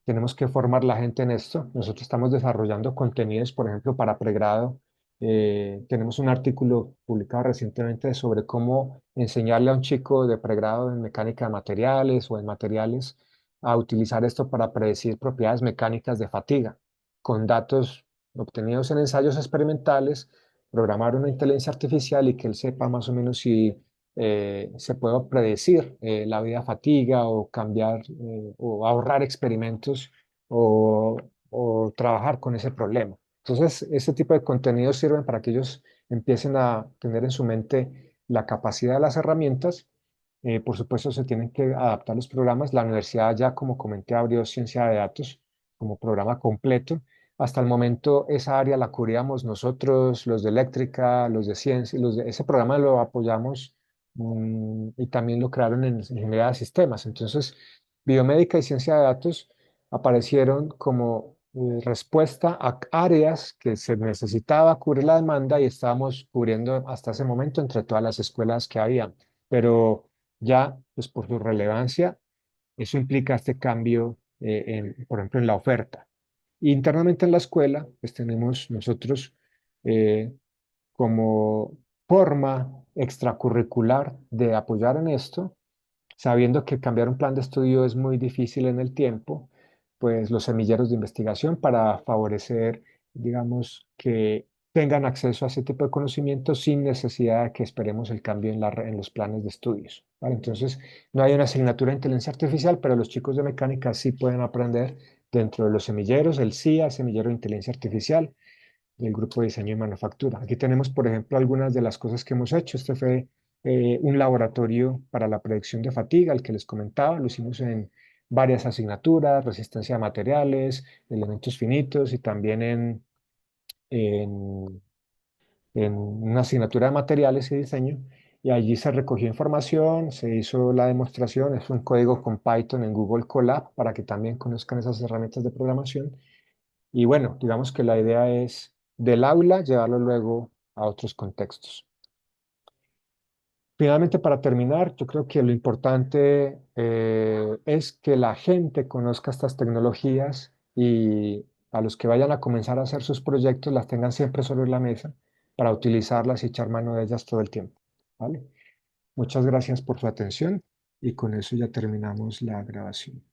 Tenemos que formar la gente en esto. Nosotros estamos desarrollando contenidos, por ejemplo, para pregrado. Tenemos un artículo publicado recientemente sobre cómo enseñarle a un chico de pregrado en mecánica de materiales o en materiales a utilizar esto para predecir propiedades mecánicas de fatiga con datos obtenidos en ensayos experimentales, programar una inteligencia artificial y que él sepa más o menos si se puede predecir la vida fatiga o cambiar o ahorrar experimentos o trabajar con ese problema. Entonces, este tipo de contenidos sirven para que ellos empiecen a tener en su mente la capacidad de las herramientas. Por supuesto, se tienen que adaptar los programas. La universidad ya, como comenté, abrió ciencia de datos como programa completo Hasta el momento esa área la cubríamos nosotros, los de eléctrica, los de ciencia, ese programa lo apoyamos y también lo crearon en ingeniería de sistemas. Entonces, biomédica y ciencia de datos aparecieron como respuesta a áreas que se necesitaba cubrir la demanda y estábamos cubriendo hasta ese momento entre todas las escuelas que había. Pero ya, pues por su relevancia, eso implica este cambio, por ejemplo, en la oferta. Internamente en la escuela, pues tenemos nosotros eh, como forma extracurricular de apoyar en esto, sabiendo que cambiar un plan de estudio es muy difícil en el tiempo, pues los semilleros de investigación para favorecer, digamos, que tengan acceso a ese tipo de conocimientos sin necesidad de que esperemos el cambio en los planes de estudios, ¿vale? Entonces, no hay una asignatura de inteligencia artificial, pero los chicos de mecánica sí pueden aprender dentro de los semilleros, el CIA, semillero de inteligencia artificial, del grupo de diseño y manufactura. Aquí tenemos, por ejemplo, algunas de las cosas que hemos hecho. Este fue un laboratorio para la predicción de fatiga, el que les comentaba. Lo hicimos en varias asignaturas, resistencia a materiales, elementos finitos y también en, en una asignatura de materiales y diseño. Y allí se recogió información, se hizo la demostración, es un código con Python en Google Colab para que también conozcan esas herramientas de programación. Y bueno, digamos que la idea es del aula llevarlo luego a otros contextos. Finalmente, para terminar, yo creo que lo importante es que la gente conozca estas tecnologías y a los que vayan a comenzar a hacer sus proyectos las tengan siempre sobre la mesa para utilizarlas y echar mano de ellas todo el tiempo. ¿Vale? Muchas gracias por su atención y con eso ya terminamos la grabación.